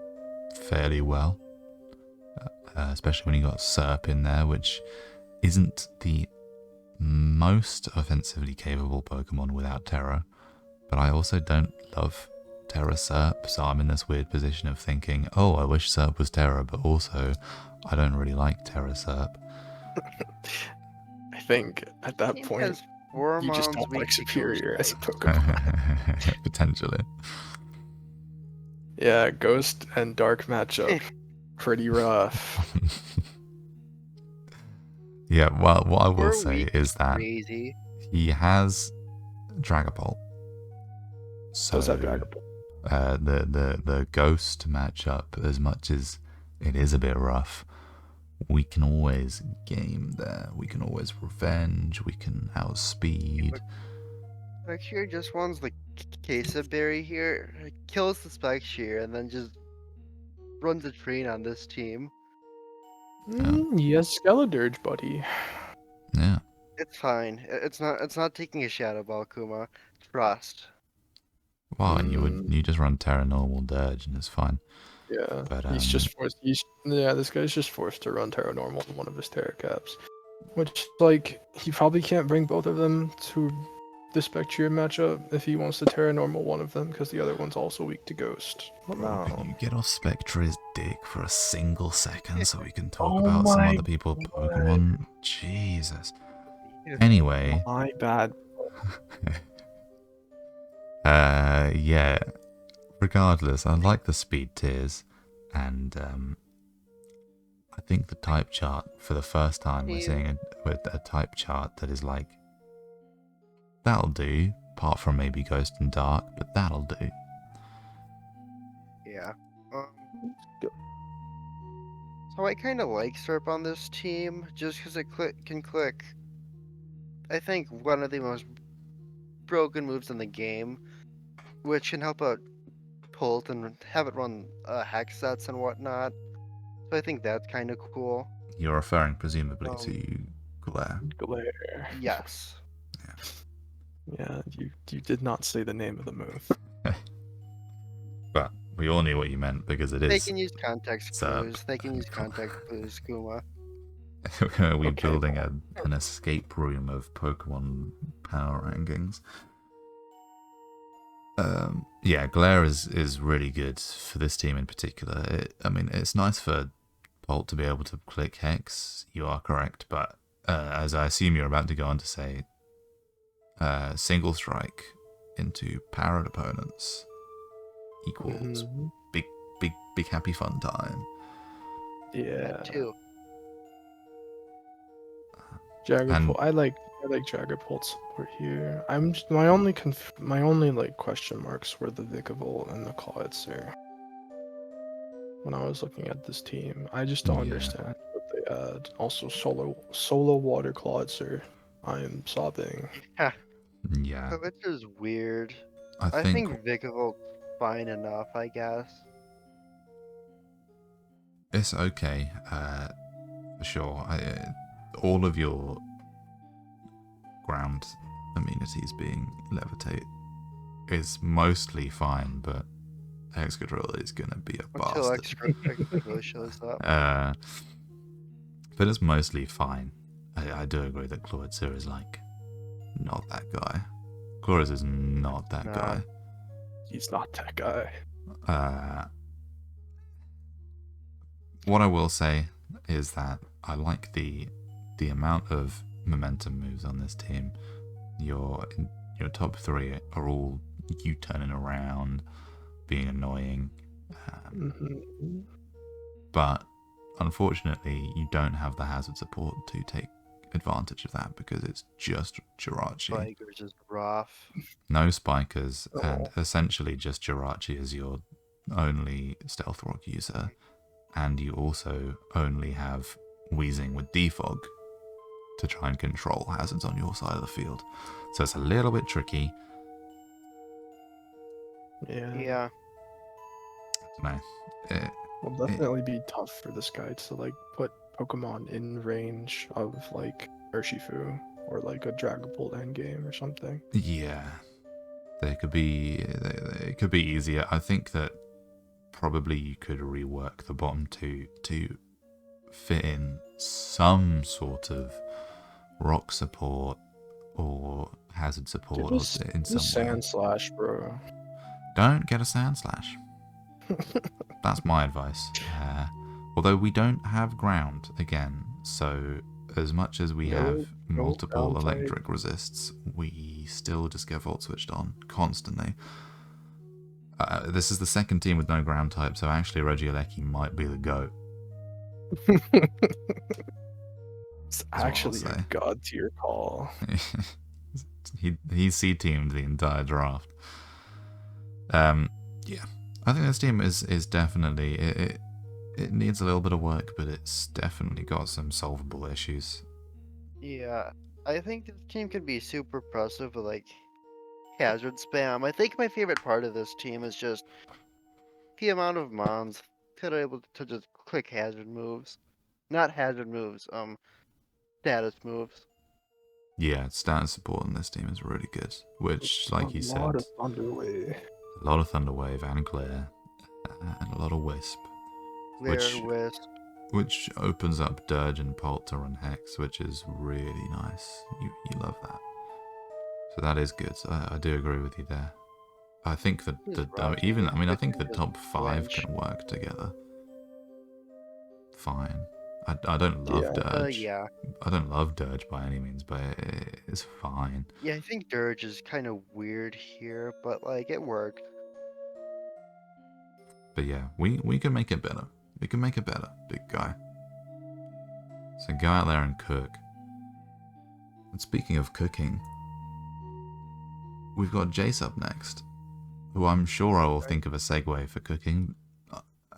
[SPEAKER 2] fairly well. Especially when you got Serp in there, which isn't the most offensively capable Pokemon without Terra. But I also don't love Terra Serp, so I'm in this weird position of thinking, oh, I wish Serp was Terra, but also I don't really like Terra Serp.
[SPEAKER 3] I think at that
[SPEAKER 1] Team
[SPEAKER 3] point,
[SPEAKER 1] has 4
[SPEAKER 3] you just
[SPEAKER 1] mons
[SPEAKER 3] don't
[SPEAKER 1] weak
[SPEAKER 3] like
[SPEAKER 1] to
[SPEAKER 3] Superior as a
[SPEAKER 1] Ghost
[SPEAKER 3] Pokemon.
[SPEAKER 2] Potentially.
[SPEAKER 3] Yeah, Ghost and Dark matchup. Pretty rough.
[SPEAKER 2] Yeah, well, what I will
[SPEAKER 1] 4
[SPEAKER 2] say
[SPEAKER 1] weak
[SPEAKER 2] is that
[SPEAKER 1] crazy.
[SPEAKER 2] he has Dragapult. So
[SPEAKER 3] Does have Dragapult.
[SPEAKER 2] the Ghost matchup, as much as it is a bit rough, we can always game there. We can always revenge. We can outspeed.
[SPEAKER 1] Spike Shear just wants the Queso Berry here, kills the Spike Shear, and then just runs a train on this team.
[SPEAKER 3] Yes, Skeledirge, buddy.
[SPEAKER 2] Yeah.
[SPEAKER 1] It's fine. It's not taking a Shadow Ball, Kuma. Trust.
[SPEAKER 2] Wow, and you just run Terra Normal Dirge and it's fine.
[SPEAKER 3] Yeah,
[SPEAKER 2] But
[SPEAKER 3] he's just forced. This guy's just forced to run Terra Normal in one of his Terra Caps, which like he probably can't bring both of them to the Spectre matchup if he wants to Terra Normal one of them because the other one's also weak to Ghost. But
[SPEAKER 2] bro, can you get off Spectre's dick for a single second so we can talk
[SPEAKER 3] Oh
[SPEAKER 2] about some
[SPEAKER 3] my
[SPEAKER 2] other people Pokemon? Jesus.
[SPEAKER 1] Yeah.
[SPEAKER 2] Anyway.
[SPEAKER 3] My bad.
[SPEAKER 2] Yeah. Regardless, I like the speed tiers, and I think the type chart, for the first time, we're seeing a type chart that is like, that'll do, apart from maybe Ghost and Dark, but that'll do.
[SPEAKER 1] Yeah. So I kind of like Serp on this team, just because it can click. I think one of the most broken moves in the game, which can help out Pult and have it run hex sets and whatnot. So I think that's kind of cool.
[SPEAKER 2] You're referring presumably to Glare.
[SPEAKER 3] Glare.
[SPEAKER 1] Yes.
[SPEAKER 3] Yeah, you did not say the name of the move.
[SPEAKER 2] But we all knew what you meant because it is.
[SPEAKER 1] They can use context
[SPEAKER 2] Serp.
[SPEAKER 1] clues. They can use context clues, Kuma.
[SPEAKER 2] We're building an escape room of Pokemon power rankings. Yeah, Glare is really good for this team in particular. I mean, it's nice for Bolt to be able to click Hex. You are correct, but as I assume you're about to go on to say, single strike into powered opponents equals big happy fun time.
[SPEAKER 3] Yeah.
[SPEAKER 1] That too.
[SPEAKER 3] Dragapult. I like Dragapult support here. My only like question marks were the Vikavolt and the Clawitzer. When I was looking at this team, I just don't understand what they add. Also, solo water Clawitzer. I am sobbing.
[SPEAKER 2] Yeah.
[SPEAKER 1] Which is weird.
[SPEAKER 2] I think
[SPEAKER 1] Vikavolt fine enough, I guess.
[SPEAKER 2] it's okay, for sure. All of your ground amenities being levitate is mostly fine, but Excadrill is gonna be a
[SPEAKER 1] Until
[SPEAKER 2] bastard.
[SPEAKER 1] Excadrill shows up.
[SPEAKER 2] But it's mostly fine. I do agree that Clawitzer is like not that guy. Chloris is not that guy.
[SPEAKER 3] he's not that guy.
[SPEAKER 2] What I will say is that I like the amount of momentum moves on this team. Your top three are all you turning around, being annoying, but unfortunately you don't have the hazard support to take advantage of that because it's just Jirachi.
[SPEAKER 1] Bikers is rough.
[SPEAKER 2] No spikers, and
[SPEAKER 3] Oh.
[SPEAKER 2] essentially just Jirachi as your only stealth rock user, and you also only have Wheezing with defog to try and control hazards on your side of the field. So it's a little bit tricky.
[SPEAKER 3] Yeah.
[SPEAKER 1] Yeah.
[SPEAKER 2] I don't know.
[SPEAKER 3] It'll definitely be tough for this guy to like put Pokemon in range of like Urshifu or like a Dragapult endgame or something.
[SPEAKER 2] Yeah, it could be easier. I think that probably you could rework the bottom two to fit in some sort of rock support or hazard support in some way.
[SPEAKER 3] Sand Slash, bro.
[SPEAKER 2] Don't get a Sand Slash. That's my advice. Although we don't have ground again, so as much as we have multiple
[SPEAKER 3] ground type.
[SPEAKER 2] electric resists, we still just get volt switched on constantly. This is the second team with no ground type, so actually Regieleki might be the GOAT.
[SPEAKER 3] It's
[SPEAKER 2] what I'll
[SPEAKER 3] actually a
[SPEAKER 2] say.
[SPEAKER 3] god tier call.
[SPEAKER 2] he C-teamed the entire draft. Yeah, I think this team is definitely it needs a little bit of work, but it's definitely got some solvable issues.
[SPEAKER 1] Yeah. I think this team could be super impressive with like hazard spam. I think my favorite part of this team is just the amount of mons that are able to just click hazard moves. Not hazard moves, status moves.
[SPEAKER 2] Yeah, status support on this team is really good, which, like you
[SPEAKER 3] A
[SPEAKER 2] said,
[SPEAKER 3] lot of Thunderwave.
[SPEAKER 2] a lot of Thunderwave and Glare, and a lot of Wisp,
[SPEAKER 1] Glare, Wisp.
[SPEAKER 2] which opens up Dirge and Polter and Hex, which is really nice. You love that. So that is good. So I do agree with you there. I think that I think the top 5 can work together. Fine. I don't love Dirge.
[SPEAKER 1] Yeah.
[SPEAKER 2] I don't love Dirge by any means, but it's fine.
[SPEAKER 1] Yeah, I think Dirge is kind of weird here, but like it worked.
[SPEAKER 2] But yeah, we can make it better. We can make it better, big guy. So go out there and cook. And speaking of cooking, we've got Jace up next, who I'm sure I will think of a segue for cooking.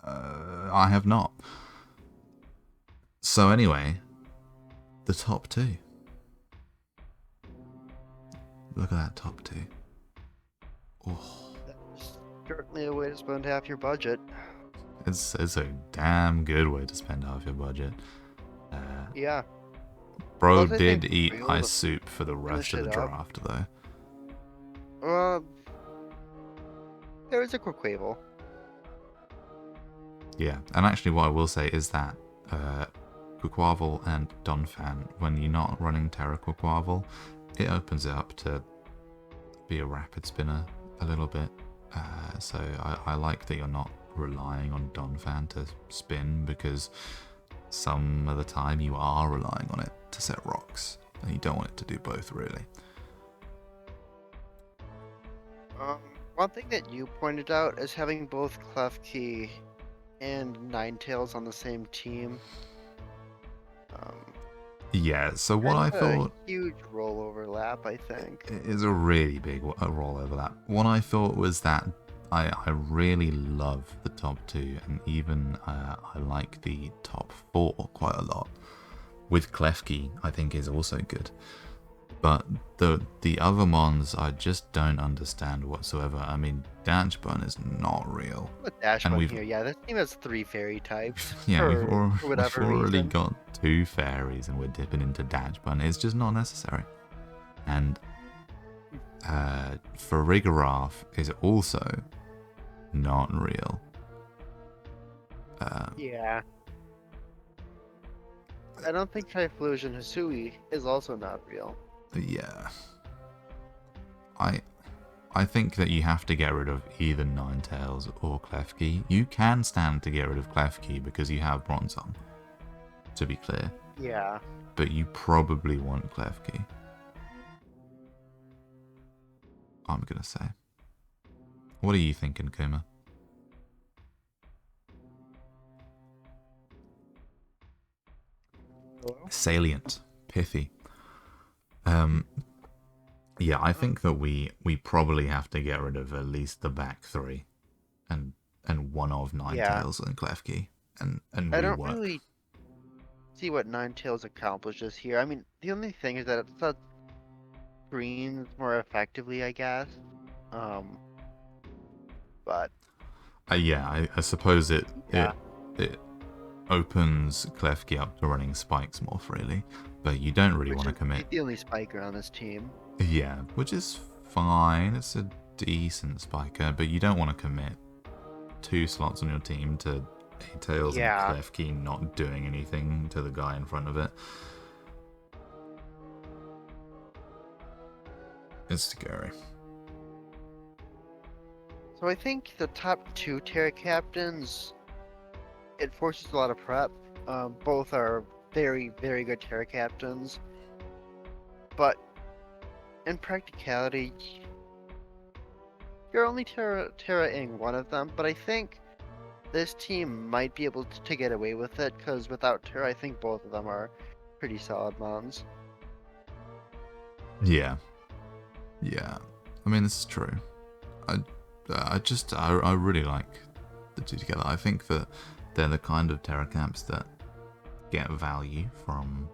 [SPEAKER 2] I have not. So anyway, the top 2. Look at that top 2. Oh.
[SPEAKER 1] That's certainly a way to spend half your budget.
[SPEAKER 2] It's a damn good way to spend half your budget.
[SPEAKER 1] Yeah.
[SPEAKER 2] Bro
[SPEAKER 1] Plus, I
[SPEAKER 2] did
[SPEAKER 1] think
[SPEAKER 2] eat
[SPEAKER 1] real
[SPEAKER 2] ice soup for the rest of the
[SPEAKER 1] it up.
[SPEAKER 2] draft, though.
[SPEAKER 1] There is a Quaquavel.
[SPEAKER 2] Yeah, and actually what I will say is that Quaquavel and Donphan, when you're not running Terra Quaquavel, it opens it up to be a rapid spinner a little bit. So I like that you're not relying on Donphan to spin, because some of the time you are relying on it to set rocks, and you don't want it to do both, really.
[SPEAKER 1] One thing that you pointed out is having both Klefki and Ninetales on the same team.
[SPEAKER 2] Yeah, so what I thought...
[SPEAKER 1] a huge role overlap, I think.
[SPEAKER 2] It is a really big role overlap. What I thought was that I really love the top 2, and even I like the top 4 quite a lot. With Klefki, I think is also good. But the other mons I just don't understand whatsoever. I mean, Dachbun is not real.
[SPEAKER 1] With Dachbun here, yeah, this team has 3 fairy types.
[SPEAKER 2] Yeah,
[SPEAKER 1] for
[SPEAKER 2] we've
[SPEAKER 1] whatever
[SPEAKER 2] already
[SPEAKER 1] reason.
[SPEAKER 2] got 2 fairies and we're dipping into Dachbun. It's just not necessary. And Farigiraf is also not real.
[SPEAKER 1] Yeah. I don't think Typhlosion Hisui is also not real.
[SPEAKER 2] Yeah. I I think that you have to get rid of either Ninetales or Klefki. You can stand to get rid of Klefki because you have Bronzong, to be clear.
[SPEAKER 1] Yeah.
[SPEAKER 2] But you probably want Klefki. I'm gonna say. What are you thinking, Kuma?
[SPEAKER 1] Hello?
[SPEAKER 2] Salient, pithy. Yeah, I think that we probably have to get rid of at least the back three, and one of
[SPEAKER 1] Yeah.
[SPEAKER 2] Ninetales and Klefki, and
[SPEAKER 1] I don't
[SPEAKER 2] rework.
[SPEAKER 1] really see what Ninetales accomplishes here. I mean, the only thing is that it sets screens more effectively, I guess. But
[SPEAKER 2] Yeah, I suppose it
[SPEAKER 1] yeah,
[SPEAKER 2] opens Klefki up to running spikes more freely, but you don't really
[SPEAKER 1] which
[SPEAKER 2] want to
[SPEAKER 1] is
[SPEAKER 2] commit.
[SPEAKER 1] he's the only spiker on this team.
[SPEAKER 2] Yeah, which is fine. It's a decent spiker, but you don't want to commit 2 slots on your team to Tails and
[SPEAKER 1] Yeah.
[SPEAKER 2] Klefki not doing anything to the guy in front of it. It's scary.
[SPEAKER 1] So I think the top 2 Terra captains, it forces a lot of prep. Both are very, very good Terra captains. But in practicality, you're only Terra-ing one of them, but I think this team might be able to get away with it, because without Terra, I think both of them are pretty solid mons.
[SPEAKER 2] Yeah. I mean, this is true. I really like the two together. I think that they're the kind of Terra camps that get value from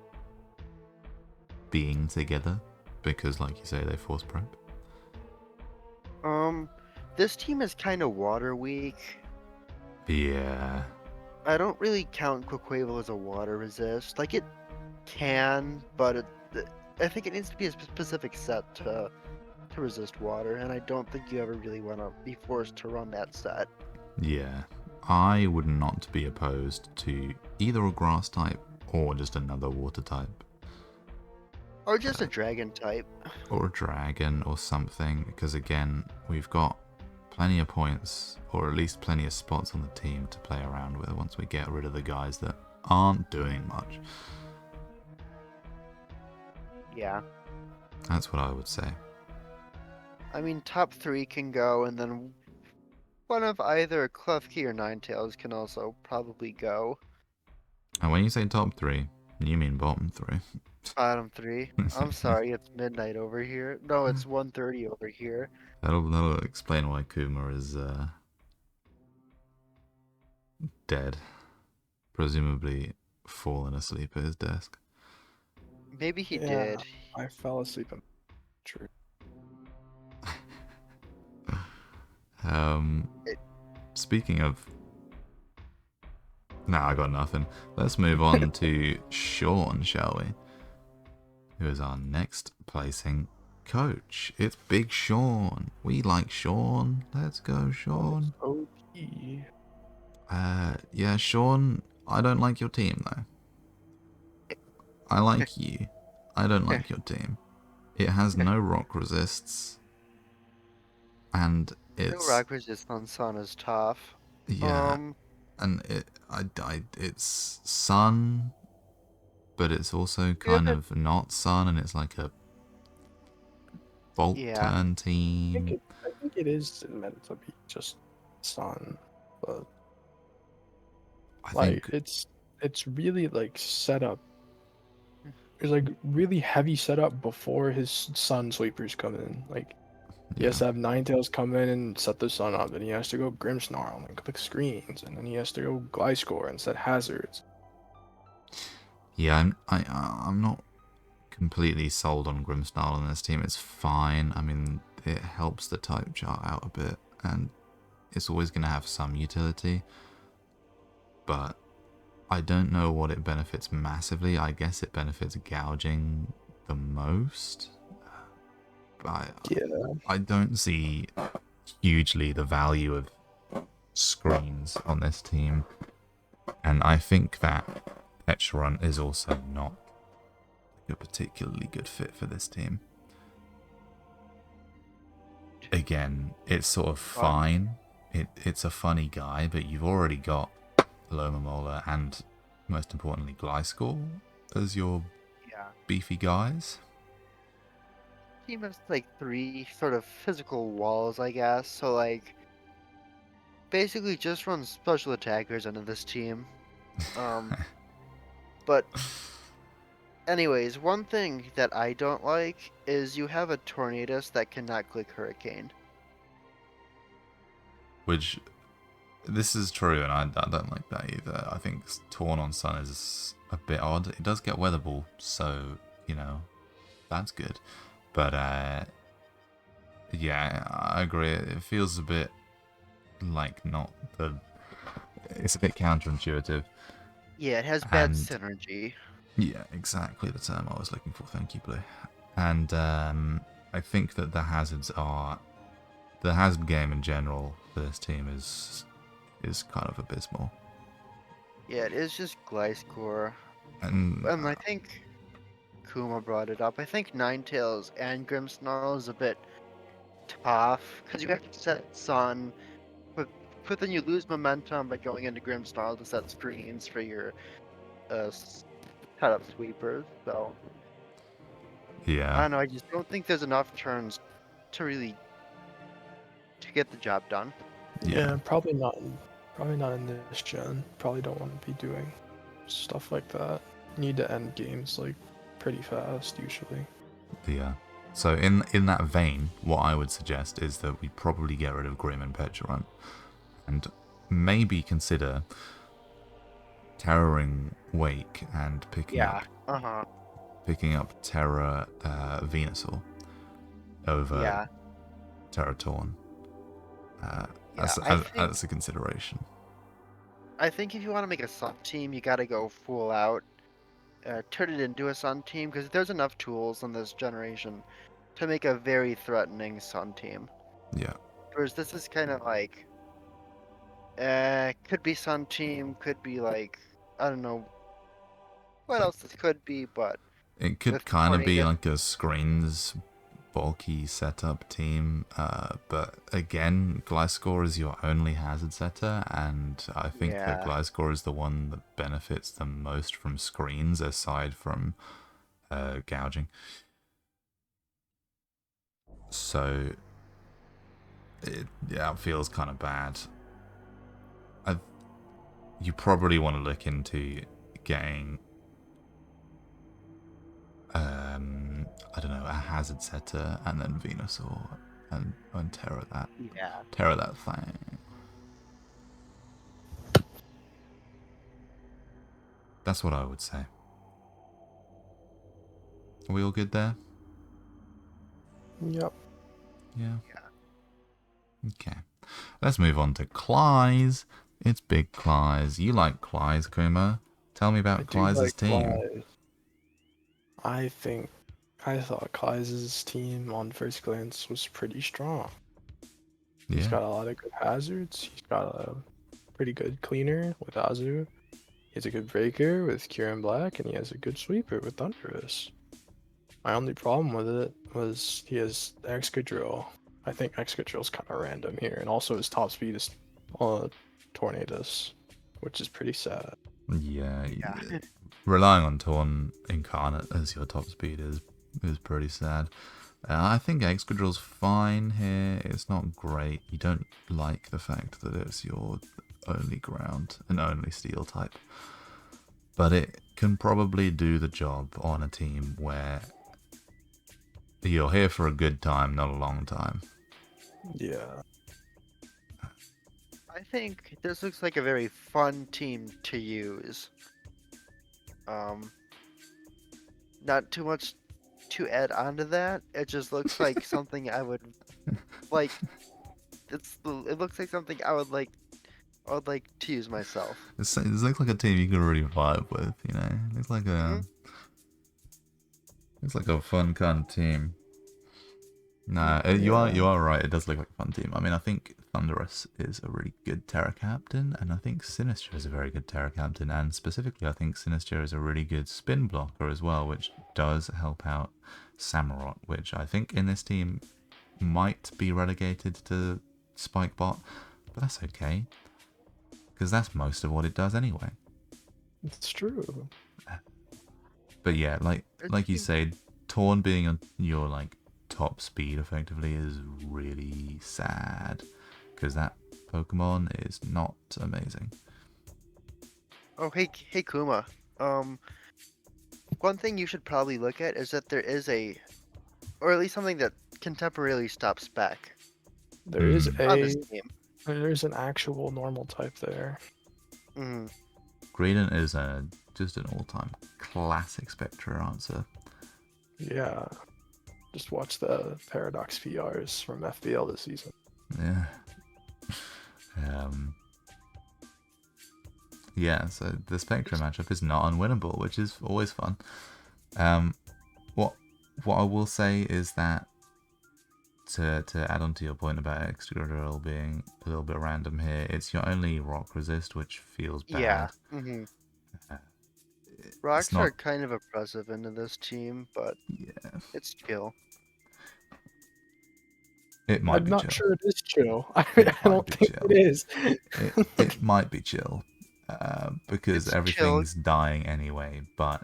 [SPEAKER 2] being together, because, like you say, they force prep.
[SPEAKER 1] This team is kind of water weak.
[SPEAKER 2] Yeah.
[SPEAKER 1] I don't really count Quaquaval as a water resist. Like, it can, but I think it needs to be a specific set to resist water, and I don't think you ever really want to be forced to run that set.
[SPEAKER 2] Yeah. I would not be opposed to either a grass type or just another water type.
[SPEAKER 1] Or just a dragon type.
[SPEAKER 2] Or a dragon or something, because again, we've got plenty of points, or at least plenty of spots on the team to play around with once we get rid of the guys that aren't doing much.
[SPEAKER 1] Yeah.
[SPEAKER 2] That's what I would say.
[SPEAKER 1] I mean, top 3 can go, and then one of either Klefki or Ninetales can also probably go.
[SPEAKER 2] And when you say top 3, you mean bottom 3.
[SPEAKER 1] Bottom 3. I'm sorry, it's midnight over here. No, it's 1:30 over here.
[SPEAKER 2] That'll explain why Kuma is dead. Presumably fallen asleep at his desk.
[SPEAKER 1] Maybe he
[SPEAKER 3] Yeah,
[SPEAKER 1] did.
[SPEAKER 3] I fell asleep in true.
[SPEAKER 2] Speaking of... Nah, I got nothing. Let's move on to Sean, shall we? Who is our next placing coach. It's Big Sean. We like Sean. Let's go, Sean.
[SPEAKER 3] OP.
[SPEAKER 2] Yeah, Sean, I don't like your team, though. I like you. I don't like your team. It has no rock resists. And it's...
[SPEAKER 1] No rock resist on Sun is tough.
[SPEAKER 2] Yeah. And it's sun, but it's also kind of not sun, and it's like a bolt turn team.
[SPEAKER 3] I think it is meant to be just sun, but
[SPEAKER 2] I
[SPEAKER 3] like
[SPEAKER 2] think
[SPEAKER 3] it's really like set up. There's like really heavy setup before his sun sweepers come in. Like he has to have Ninetales come in and set the sun up, then he has to go Grimmsnarl and click screens, and then he has to go Gliscor and set hazards.
[SPEAKER 2] Yeah, I'm not completely sold on Grimmsnarl on this team. It's fine. I mean, it helps the type chart out a bit, and it's always going to have some utility. But I don't know what it benefits massively. I guess it benefits gouging the most. But I don't see hugely the value of screens on this team. And I think that Petron is also not a particularly good fit for this team. again, it's sort of
[SPEAKER 1] Fun.
[SPEAKER 2] fine. It's a funny guy, but you've already got Loma Mola and, most importantly, Gliscor as your
[SPEAKER 1] Yeah.
[SPEAKER 2] beefy guys.
[SPEAKER 1] Team has like 3 sort of physical walls, I guess. So like basically just run special attackers into this team. But anyways, one thing that I don't like is you have a Tornadus that cannot click Hurricane.
[SPEAKER 2] Which, this is true, and I don't like that either. I think Torn on Sun is a bit odd. It does get Weather Ball, so, you know, that's good. But, yeah, I agree. It feels a bit like not the... It's a bit counterintuitive.
[SPEAKER 1] Yeah, it has bad
[SPEAKER 2] And
[SPEAKER 1] synergy.
[SPEAKER 2] yeah, exactly the term I was looking for. Thank you, Blue. And I think that the hazards are... The hazard game in general for this team is kind of abysmal.
[SPEAKER 1] Yeah, it is just Gliscor.
[SPEAKER 2] And
[SPEAKER 1] And I think Kuma brought it up. I think Ninetales and Grimmsnarl is a bit tough because you have to set Sun, but then you lose momentum by going into Grimmsnarl to set screens for your uh, setup sweepers. So I
[SPEAKER 2] yeah,
[SPEAKER 1] don't know. I just don't think there's enough turns to really to get the job done.
[SPEAKER 2] yeah,
[SPEAKER 3] Yeah, probably not in this gen. Probably don't want to be doing stuff like that. Need to end games like pretty fast usually.
[SPEAKER 2] yeah. So in that vein, what I would suggest is that we probably get rid of Grim and Petulant, and maybe consider Terroring Wake and
[SPEAKER 1] Yeah. Uh-huh.
[SPEAKER 2] picking up Terra Venusaur over
[SPEAKER 1] Yeah.
[SPEAKER 2] Terra Torn
[SPEAKER 1] Yeah.
[SPEAKER 2] as a consideration.
[SPEAKER 1] I think if you want to make a Sun team, you got to go full out. Turn it into a Sun team because there's enough tools in this generation to make a very threatening Sun team.
[SPEAKER 2] Yeah.
[SPEAKER 1] Whereas this is kind of like, could be Sun team, could be like, I don't know what else this could be, but
[SPEAKER 2] It could
[SPEAKER 1] with
[SPEAKER 2] kind of be
[SPEAKER 1] Tornado,
[SPEAKER 2] like a screens bulky setup team, but again, Gliscor is your only hazard setter, and I think that
[SPEAKER 1] yeah,
[SPEAKER 2] Gliscor is the one that benefits the most from screens aside from gouging. So it feels kind of bad. You probably want to look into getting I don't know, a hazard setter and then Venusaur and
[SPEAKER 1] yeah.
[SPEAKER 2] terror that thing. That's what I would say. Are we all good there?
[SPEAKER 3] Yep.
[SPEAKER 2] Yeah. Okay. Let's move on to Clyze. It's Big Clyze. You like Clyze, Kuma. Tell me
[SPEAKER 3] I
[SPEAKER 2] about
[SPEAKER 3] do
[SPEAKER 2] Clyze's
[SPEAKER 3] like
[SPEAKER 2] team.
[SPEAKER 3] Clyde. I thought Clyde's team on first glance was pretty strong. He's
[SPEAKER 2] Yeah.
[SPEAKER 3] got a lot of good hazards. He's got a pretty good cleaner with Azu. He has a good breaker with Kieran Black, and he has a good sweeper with Thunderous. My only problem with it was he has Excadrill. I think Excadrill's kind of random here, and also his top speed is Tornadus, which is pretty sad.
[SPEAKER 2] Yeah.
[SPEAKER 1] Yeah.
[SPEAKER 2] Relying on Torn Incarnate as your top speed is pretty sad. I think Excadrill's fine here. It's not great. You don't like the fact that it's your only ground and only steel type. But it can probably do the job on a team where you're here for a good time, not a long time.
[SPEAKER 3] Yeah.
[SPEAKER 1] I think this looks like a very fun team to use. Um, Not too much to add onto that. It just looks like something I would like. It looks like something I would like to use myself.
[SPEAKER 2] It looks like a team you could really vibe with, you know?
[SPEAKER 1] Hmm.
[SPEAKER 2] It's like a fun kind of team. Nah,
[SPEAKER 3] Yeah.
[SPEAKER 2] you are right. It does look like a fun team. I mean, I think Thunderous is a really good Terra Captain, and I think Sinister is a very good Terra Captain, and specifically, I think Sinister is a really good spin blocker as well, which does help out Samurott, which I think in this team might be relegated to Spike Bot, but that's okay, because that's most of what it does anyway.
[SPEAKER 3] It's true.
[SPEAKER 2] But yeah, like you said, Torn being on your like top speed effectively is really sad, because that Pokemon is not amazing.
[SPEAKER 1] Oh, hey, Kuma. One thing you should probably look at is that there is or at least something that can temporarily stop spec
[SPEAKER 3] There is
[SPEAKER 1] on this
[SPEAKER 3] a
[SPEAKER 1] team.
[SPEAKER 3] there's an actual normal type there.
[SPEAKER 1] Mm-hmm.
[SPEAKER 2] Greedent is just an all-time classic Spectre answer.
[SPEAKER 3] Yeah. Just watch the Paradox PRs from FBL this season.
[SPEAKER 2] Yeah. Yeah, so the Spectre matchup is not unwinnable, which is always fun. What I will say is that to add on to your point about Excadrill being a little bit random here, it's your only rock resist, which feels
[SPEAKER 1] Yeah.
[SPEAKER 2] bad.
[SPEAKER 1] Mm-hmm.
[SPEAKER 2] It's
[SPEAKER 1] Rocks
[SPEAKER 2] not.
[SPEAKER 1] are kind of oppressive into this team, but
[SPEAKER 2] Yeah,
[SPEAKER 1] it's chill.
[SPEAKER 2] it might
[SPEAKER 3] I'm
[SPEAKER 2] be
[SPEAKER 3] not
[SPEAKER 2] chill.
[SPEAKER 3] sure it is chill. I
[SPEAKER 2] It might
[SPEAKER 3] don't
[SPEAKER 2] be
[SPEAKER 3] think
[SPEAKER 2] chill.
[SPEAKER 3] it is.
[SPEAKER 2] It might be chill, because
[SPEAKER 1] It's chill.
[SPEAKER 2] everything's dying anyway, but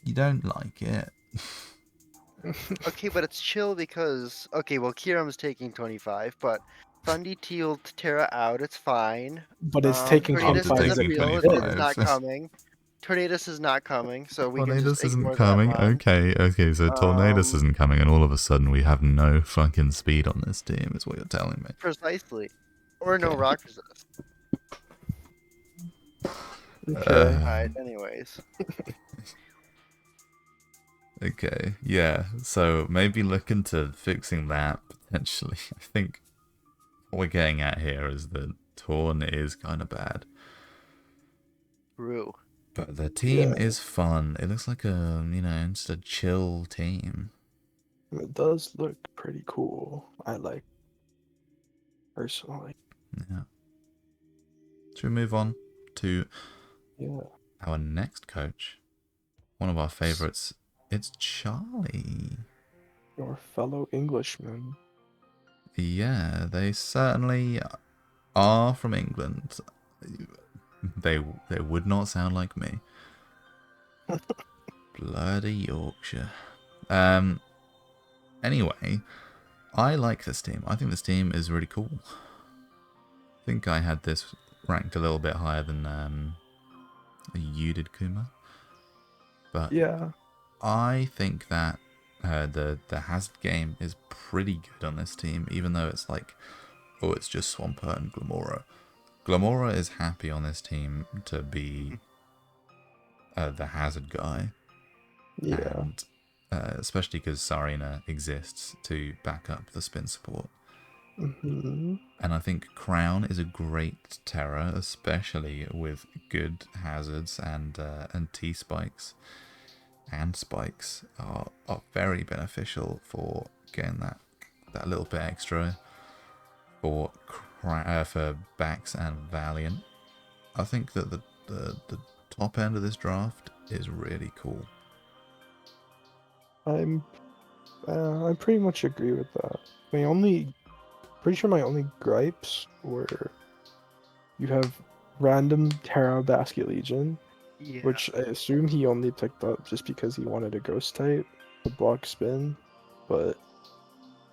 [SPEAKER 2] you don't like it.
[SPEAKER 1] Okay, but it's chill because well, Kiram's taking 25, but Thundy tealed Terra out. It's fine.
[SPEAKER 3] But it's taking
[SPEAKER 2] After
[SPEAKER 1] Tornadus
[SPEAKER 3] 25 is
[SPEAKER 1] isn't
[SPEAKER 3] a
[SPEAKER 2] taking
[SPEAKER 1] real.
[SPEAKER 3] good
[SPEAKER 1] It's
[SPEAKER 3] thing.
[SPEAKER 1] not
[SPEAKER 2] 25.
[SPEAKER 1] coming. Tornadus is not coming, so we can just
[SPEAKER 2] Tornadus isn't
[SPEAKER 1] ignore that
[SPEAKER 2] coming.
[SPEAKER 1] one.
[SPEAKER 2] Okay, so Tornadus
[SPEAKER 1] Um,
[SPEAKER 2] isn't coming, and all of a sudden we have no fucking speed on this team, is what you're telling me.
[SPEAKER 1] Precisely. Or no
[SPEAKER 2] Okay.
[SPEAKER 1] rock resist.
[SPEAKER 3] Okay.
[SPEAKER 1] Right, anyways.
[SPEAKER 2] Okay, yeah, so maybe look into fixing that, potentially. I think what we're getting at here is that Torn is kind of bad.
[SPEAKER 1] True.
[SPEAKER 2] But the team
[SPEAKER 3] Yeah.
[SPEAKER 2] is fun. It looks like just a chill team.
[SPEAKER 3] It does look pretty cool. I like personally.
[SPEAKER 2] Yeah. Should we move on to
[SPEAKER 3] Yeah.
[SPEAKER 2] our next coach? One of our favorites. It's Charlie.
[SPEAKER 3] Your fellow Englishman.
[SPEAKER 2] Yeah, they certainly are from England. They would not sound like me. Bloody Yorkshire. Anyway, I like this team. I think this team is really cool. I think I had this ranked a little bit higher than you did, Kuma. But
[SPEAKER 3] Yeah.
[SPEAKER 2] I think that the hazard game is pretty good on this team, even though it's like, oh, it's just Swampert and Glamora. Glamora is happy on this team to be the hazard guy.
[SPEAKER 3] Yeah.
[SPEAKER 2] And especially because Sarina exists to back up the spin support.
[SPEAKER 3] Mm-hmm.
[SPEAKER 2] And I think Crown is a great terror, especially with good hazards and T-spikes. And spikes are very beneficial for getting that little bit extra for Bax and Valiant. I think that the top end of this draft is really cool.
[SPEAKER 3] I pretty much agree with that. Pretty sure my only gripes were you have random Terra Basket Legion,
[SPEAKER 1] Yeah.
[SPEAKER 3] which I assume he only picked up just because he wanted a ghost type to block spin, but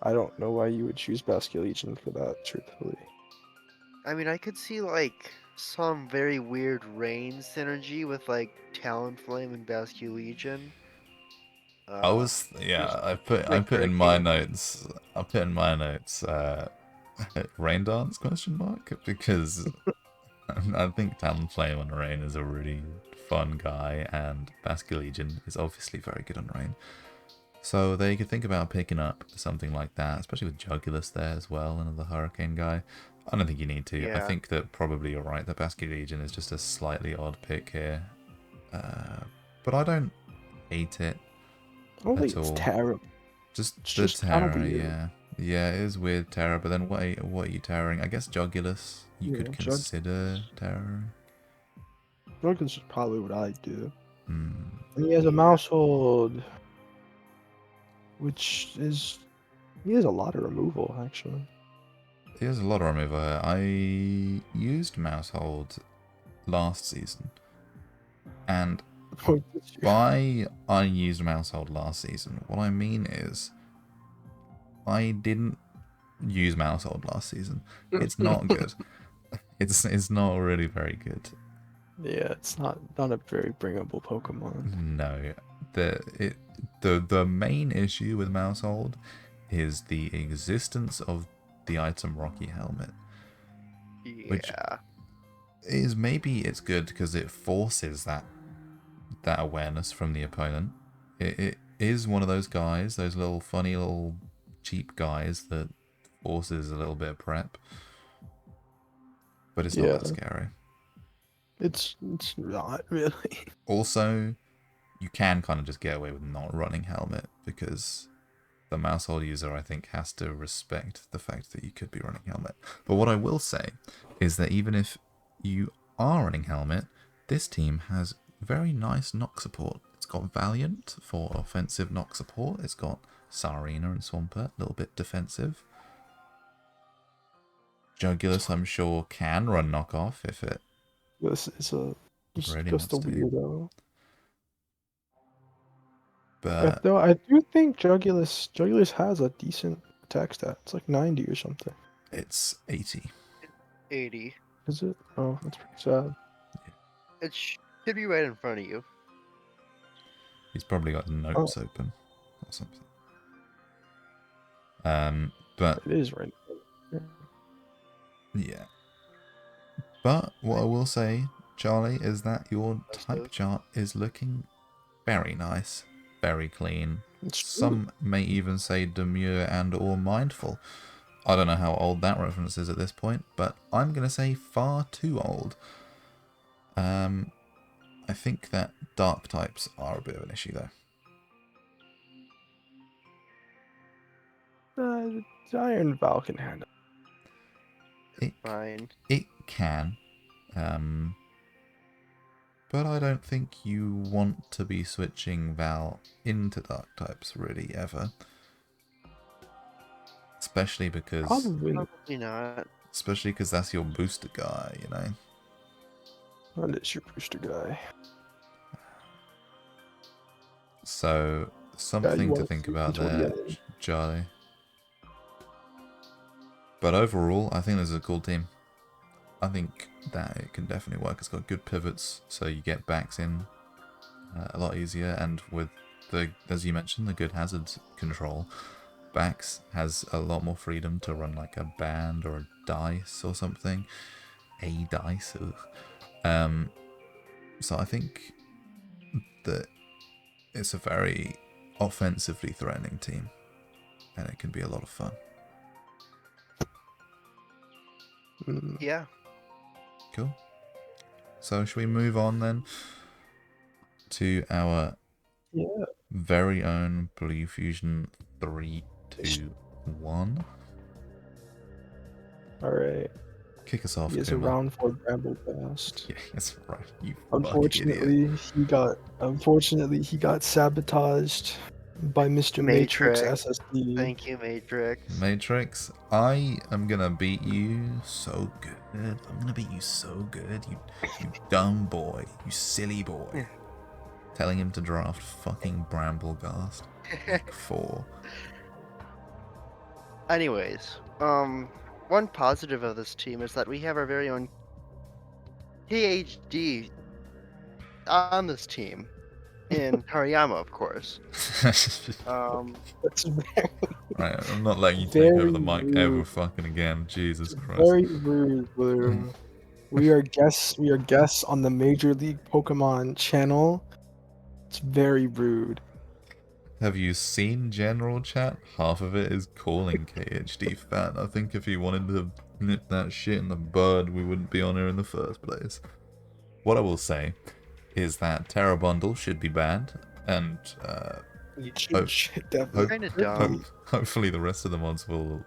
[SPEAKER 3] I don't know why you would choose Basket Legion for that, truthfully.
[SPEAKER 1] I mean, I could see like some very weird rain synergy with like Talonflame and Basculegion.
[SPEAKER 2] I
[SPEAKER 1] Like
[SPEAKER 2] put in my
[SPEAKER 1] Hurricane.
[SPEAKER 2] notes rain dance question mark, because I think Talonflame on Rain is a really fun guy, and Basculegion is obviously very good on Rain. So they could think about picking up something like that, especially with Jugulus there as well, another Hurricane guy. I don't think you need to. I
[SPEAKER 1] Yeah.
[SPEAKER 2] think that probably you're right, that Basculegion is just a slightly odd pick here. But I don't hate it
[SPEAKER 3] I don't think
[SPEAKER 2] at
[SPEAKER 3] it's
[SPEAKER 2] all.
[SPEAKER 3] terrible.
[SPEAKER 2] Just
[SPEAKER 3] It's
[SPEAKER 2] the
[SPEAKER 3] just kinda
[SPEAKER 2] terror,
[SPEAKER 3] weird.
[SPEAKER 2] yeah. Yeah, it is weird terror, but then what are you terroring? I guess Jugulus you
[SPEAKER 3] Yeah,
[SPEAKER 2] could consider terror.
[SPEAKER 3] Jugulus is probably what I do.
[SPEAKER 2] Hmm.
[SPEAKER 3] And he has a
[SPEAKER 1] Yeah.
[SPEAKER 3] Mousehold, which is He has a lot of removal, actually.
[SPEAKER 2] He has a lot of removal here. I used Mousehold last season, and by I used Mousehold last season, what I mean is I didn't use Mousehold last season. It's not good. It's not really very good.
[SPEAKER 3] Yeah, it's not a very bringable Pokemon.
[SPEAKER 2] No, the main issue with Mousehold is the existence of the item Rocky Helmet, which
[SPEAKER 1] Yeah.
[SPEAKER 2] is maybe it's good because it forces that awareness from the opponent. It is one of those guys, those little funny little cheap guys that forces a little bit of prep, but it's not
[SPEAKER 3] Yeah,
[SPEAKER 2] that scary.
[SPEAKER 3] it's not really.
[SPEAKER 2] Also, you can kind of just get away with not running helmet because the Mousehold user, I think, has to respect the fact that you could be running helmet. But what I will say is that even if you are running helmet, this team has very nice knock support. It's got Valiant for offensive knock support. It's got Sarina and Swampert, a little bit defensive. Jugulus, I'm sure, can run knockoff if it
[SPEAKER 3] This is
[SPEAKER 2] really
[SPEAKER 3] just a
[SPEAKER 2] wants to.
[SPEAKER 3] weirdo.
[SPEAKER 2] But
[SPEAKER 3] Though I do think Jugulus has a decent attack stat. It's like 90 or something.
[SPEAKER 2] it's 80.
[SPEAKER 1] 80.
[SPEAKER 3] Is it? Oh, that's pretty sad.
[SPEAKER 1] It should be right in front of you.
[SPEAKER 2] He's probably got notes open or something. But
[SPEAKER 3] It is right.
[SPEAKER 2] yeah. But what I will say, Charlie, is that your type chart is looking very nice, very clean. Some may even say demure and or mindful. I don't know how old that reference is at this point, but I'm going to say far too old. I think that dark types are a bit of an issue, though.
[SPEAKER 3] Iron Val can handle.
[SPEAKER 1] Fine.
[SPEAKER 2] It can. But I don't think you want to be switching Val into dark types really ever. Especially because
[SPEAKER 1] Probably not.
[SPEAKER 2] Especially because that's your booster guy, you know.
[SPEAKER 3] That is your booster guy.
[SPEAKER 2] So something to think about there, Charlie. But overall, I think this is a cool team. I think that it can definitely work. It's got good pivots, so you get backs in a lot easier. And with the, as you mentioned, the good hazard control, backs has a lot more freedom to run like a band or a dice or something. A dice. So I think that it's a very offensively threatening team, and it can be a lot of fun.
[SPEAKER 1] Yeah.
[SPEAKER 2] Cool. So should we move on then to our very own Bluefusion321?
[SPEAKER 3] Alright.
[SPEAKER 2] Kick us off,
[SPEAKER 3] He is
[SPEAKER 2] Kuma.
[SPEAKER 3] around for Bramble Blast.
[SPEAKER 2] Yeah, that's right. You
[SPEAKER 3] Unfortunately, he got sabotaged by Mr. Matrix SSD.
[SPEAKER 1] Thank you, Matrix.
[SPEAKER 2] Matrix, I am gonna beat you so good. I'm gonna beat you so good. You dumb boy. You silly boy. Telling him to draft fucking Brambleghast. 4.
[SPEAKER 1] Anyways, one positive of this team is that we have our very own PhD on this team, in Hariyama, of course.
[SPEAKER 3] That's
[SPEAKER 2] right, I'm not letting you take over the mic ever fucking again. Jesus Christ.
[SPEAKER 3] Very rude, Blue. We are guests on the Major League Pokemon channel. It's very rude.
[SPEAKER 2] Have you seen general chat? Half of it is calling KHD fat. I think if he wanted to nip that shit in the bud, we wouldn't be on here in the first place. What I will say is that Terra Bundle should be banned, and hopefully the rest of the mods will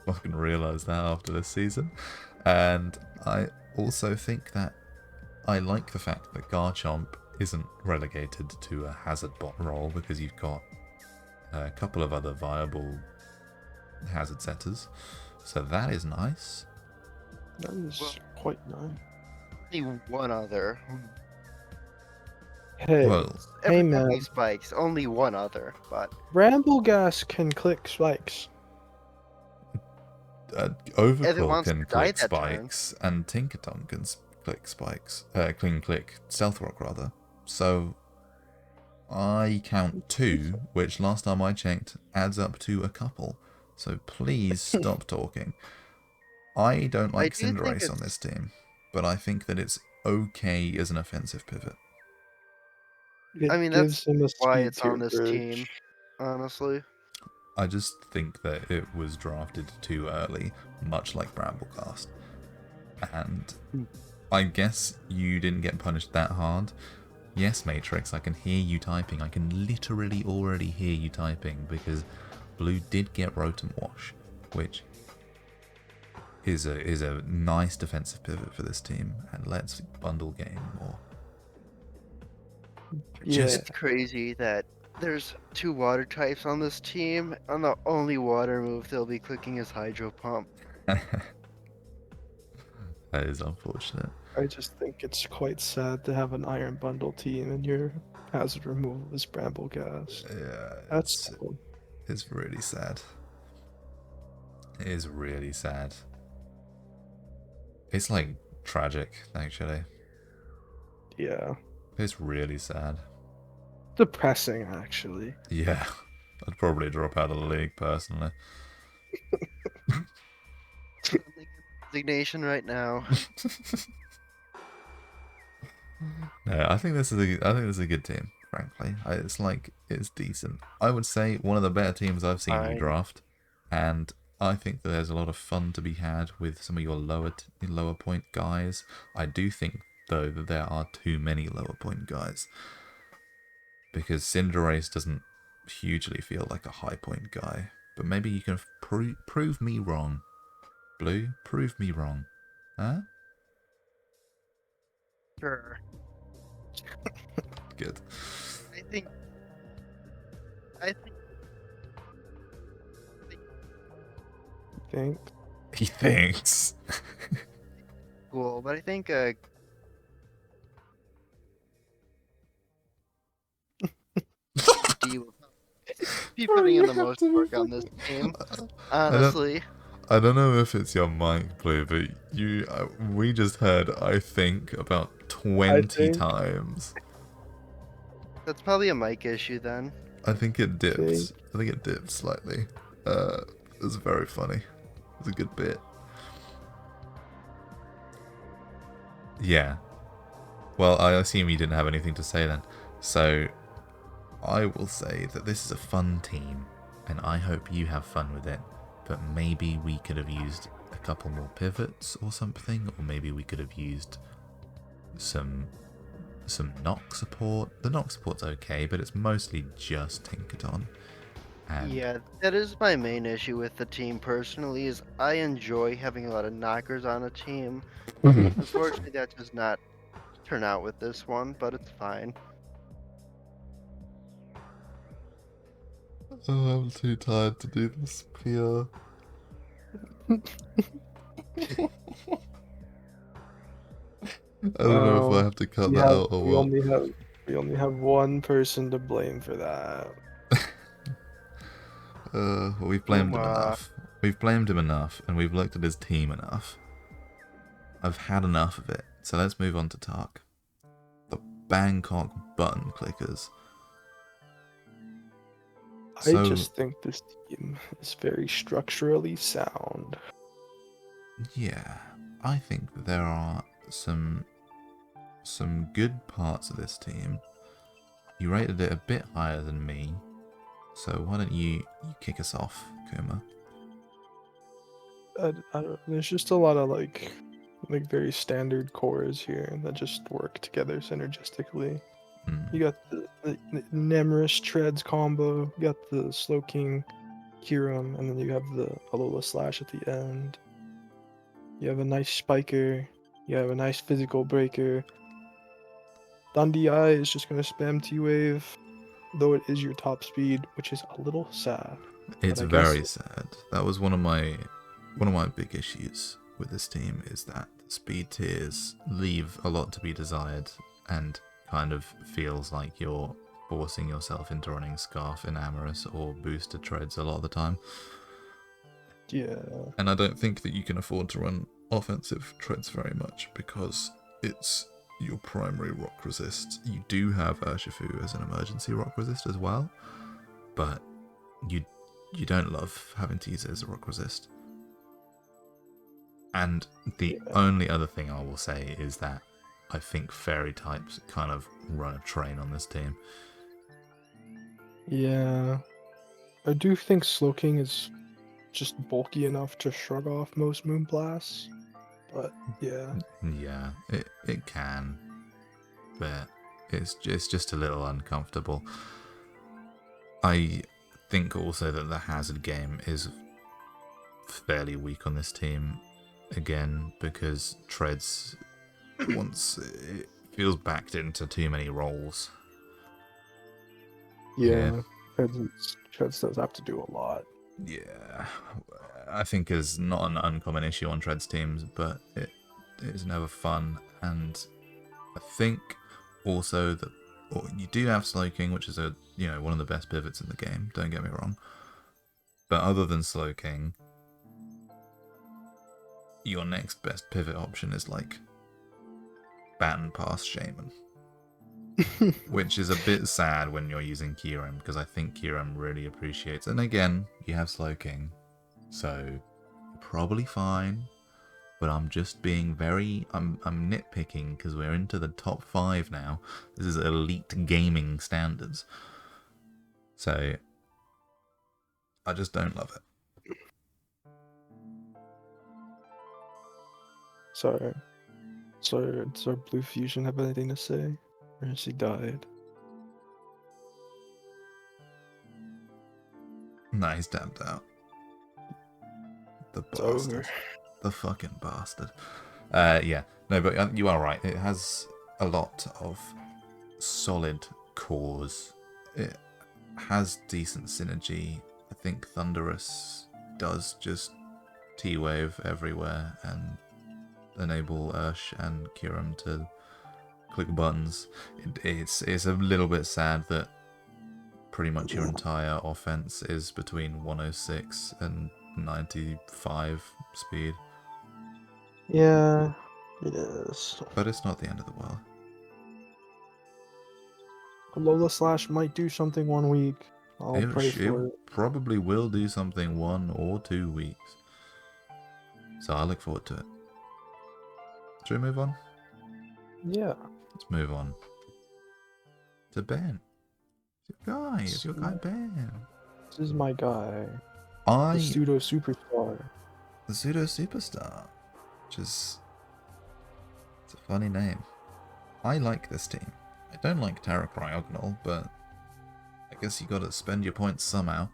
[SPEAKER 2] fucking realise that after this season. And I also think that I like the fact that Garchomp isn't relegated to a hazard bot role, because you've got a couple of other viable hazard setters. So that is nice.
[SPEAKER 3] That is
[SPEAKER 1] Well-
[SPEAKER 3] quite nice.
[SPEAKER 1] Only one other.
[SPEAKER 3] Hey,
[SPEAKER 2] Well,
[SPEAKER 3] hey
[SPEAKER 1] Every
[SPEAKER 3] man,
[SPEAKER 1] spikes, only one other, but
[SPEAKER 3] Bramblegas can click spikes.
[SPEAKER 2] Overclock
[SPEAKER 1] wants
[SPEAKER 2] can
[SPEAKER 1] to die
[SPEAKER 2] click
[SPEAKER 1] that turn.
[SPEAKER 2] spikes, and Tinkerton can click spikes. Can click Stealth Rock, rather. So I count 2, which last time I checked adds up to a couple. So please stop talking. I don't like
[SPEAKER 1] do think
[SPEAKER 2] Cinderace on this team, but I think that it's okay as an offensive pivot.
[SPEAKER 3] It
[SPEAKER 1] I mean,
[SPEAKER 3] gives
[SPEAKER 1] that's
[SPEAKER 3] him a
[SPEAKER 1] why
[SPEAKER 3] speed
[SPEAKER 1] it's on
[SPEAKER 3] tier
[SPEAKER 1] this
[SPEAKER 3] bridge.
[SPEAKER 1] team, honestly.
[SPEAKER 2] I just think that it was drafted too early, much like Bramblecast. And I guess you didn't get punished that hard. Yes, Matrix, I can hear you typing. I can literally already hear you typing because Blue did get Rotom Wash, which is a nice defensive pivot for this team and lets bundle game more.
[SPEAKER 3] Yeah,
[SPEAKER 1] It's crazy that there's 2 water types on this team, and the only water move they'll be clicking is Hydro Pump.
[SPEAKER 2] That is unfortunate.
[SPEAKER 3] I just think it's quite sad to have an Iron Bundle team and your hazard removal is Bramblegas.
[SPEAKER 2] Yeah,
[SPEAKER 3] That's cool.
[SPEAKER 2] it's really sad. It is really sad. It's like tragic, actually.
[SPEAKER 3] Yeah.
[SPEAKER 2] It's really sad.
[SPEAKER 3] Depressing, actually.
[SPEAKER 2] Yeah, I'd probably drop out of the league personally.
[SPEAKER 1] Resignation right now.
[SPEAKER 2] No, I think this is a good team. Frankly, it's decent. I would say one of the better teams I've seen you
[SPEAKER 1] Fine.
[SPEAKER 2] draft, and I think that there's a lot of fun to be had with some of your lower point guys. I do think though that there are too many lower point guys because Cinderace doesn't hugely feel like a high point guy. But maybe you can prove me wrong, Blue. Prove me wrong, huh?
[SPEAKER 1] Sure.
[SPEAKER 2] Good.
[SPEAKER 1] I think. I think.
[SPEAKER 3] Think.
[SPEAKER 2] He thinks.
[SPEAKER 1] Cool, but I think D will be putting in the most work on this team. Honestly,
[SPEAKER 2] I don't know if it's your mic, Blue, but we just heard I think about 20
[SPEAKER 3] think.
[SPEAKER 2] times.
[SPEAKER 1] that's probably a mic issue then.
[SPEAKER 2] I think it dipped.
[SPEAKER 3] Think.
[SPEAKER 2] I think it dipped slightly. It was very funny. It was a good bit. Yeah. Well, I assume you didn't have anything to say then. So, I will say that this is a fun team, and I hope you have fun with it. But maybe we could have used a couple more pivots or something, or maybe we could have used some knock support. The knock support's okay, but it's mostly just Tinkerton. And
[SPEAKER 1] Yeah, that is my main issue with the team personally, is I enjoy having a lot of knockers on a team. Unfortunately, that does not turn out with this one, but it's fine.
[SPEAKER 2] oh, I'm too tired to do this PR. I don't know if I have to cut that out or
[SPEAKER 3] we
[SPEAKER 2] what.
[SPEAKER 3] we only have one person to blame for that.
[SPEAKER 2] Well, we've blamed him
[SPEAKER 1] Kuma.
[SPEAKER 2] enough. We've blamed him enough, and we've looked at his team enough. I've had enough of it, so let's move on to talk. The Bangkok button clickers.
[SPEAKER 3] I just think this team is very structurally sound.
[SPEAKER 2] Yeah, I think that there are some good parts of this team. You rated it a bit higher than me, so why don't you kick us off, Kuma?
[SPEAKER 3] I don't, there's just a lot of like very standard cores here that just work together synergistically. You got the Nemorous Treads combo, you got the Slowking Kyurem, and then you have the Alola Slash at the end. You have a nice Spiker, you have a nice Physical Breaker. Dundee Eye is just going to spam T-Wave, though it is your top speed, which is a little sad.
[SPEAKER 2] It's
[SPEAKER 3] I guess
[SPEAKER 2] very sad. That was one of my big issues with this team, is that the speed tiers leave a lot to be desired and kind of feels like you're forcing yourself into running Scarf in Amorous or Booster Treads a lot of the time.
[SPEAKER 3] yeah.
[SPEAKER 2] And I don't think that you can afford to run offensive Treads very much because it's your primary rock resist. You do have Urshifu as an emergency rock resist as well, but you don't love having to use it as a rock resist. And the only other thing I will say is that I think fairy types kind of run a train on this team.
[SPEAKER 3] Yeah. I do think Slowking is just bulky enough to shrug off most Moonblasts. But yeah.
[SPEAKER 2] Yeah, it can, but it's just a little uncomfortable. I think also that the hazard game is fairly weak on this team again because Treads once it feels backed into too many roles.
[SPEAKER 3] Yeah. Treads does have to do a lot.
[SPEAKER 2] Yeah, I think is not an uncommon issue on Treads teams, but it is never fun. And I think also that you do have Slowking, which is one of the best pivots in the game. Don't get me wrong, but other than Slowking, your next best pivot option is like Baton Pass Shaman. Which is a bit sad when you're using Kyurem, because I think Kyurem really appreciates. And again, you have Slowking, so you're probably fine. But I'm just being I'm nitpicking because we're into the top 5 now. This is elite gaming standards, so I just don't love it.
[SPEAKER 3] Sorry. So does our Blue Fusion have anything to say? Or has he died?
[SPEAKER 2] Nah, he's tapped out. The
[SPEAKER 3] It's
[SPEAKER 2] bastard.
[SPEAKER 3] over.
[SPEAKER 2] The fucking bastard. Yeah. No, but you are right. It has a lot of solid cores. It has decent synergy. I think Thunderous does just T-Wave everywhere and enable Ursh and Kyurem to click buttons. It's a little bit sad that pretty much your entire offense is between 106 and 95 speed.
[SPEAKER 3] Yeah, it is.
[SPEAKER 2] But it's not the end of the world.
[SPEAKER 3] Lola Slash might do something one week. I'll pray for it.
[SPEAKER 2] Probably will do something 1 or 2 weeks. So I look forward to it. Should we move on?
[SPEAKER 3] Yeah.
[SPEAKER 2] Let's move on to Ben. It's your guy Ben.
[SPEAKER 3] This is my guy.
[SPEAKER 2] The
[SPEAKER 3] pseudo superstar.
[SPEAKER 2] The pseudo superstar. Which is... it's a funny name. I like this team. I don't like Terra Cryogonal, but I guess you gotta spend your points somehow.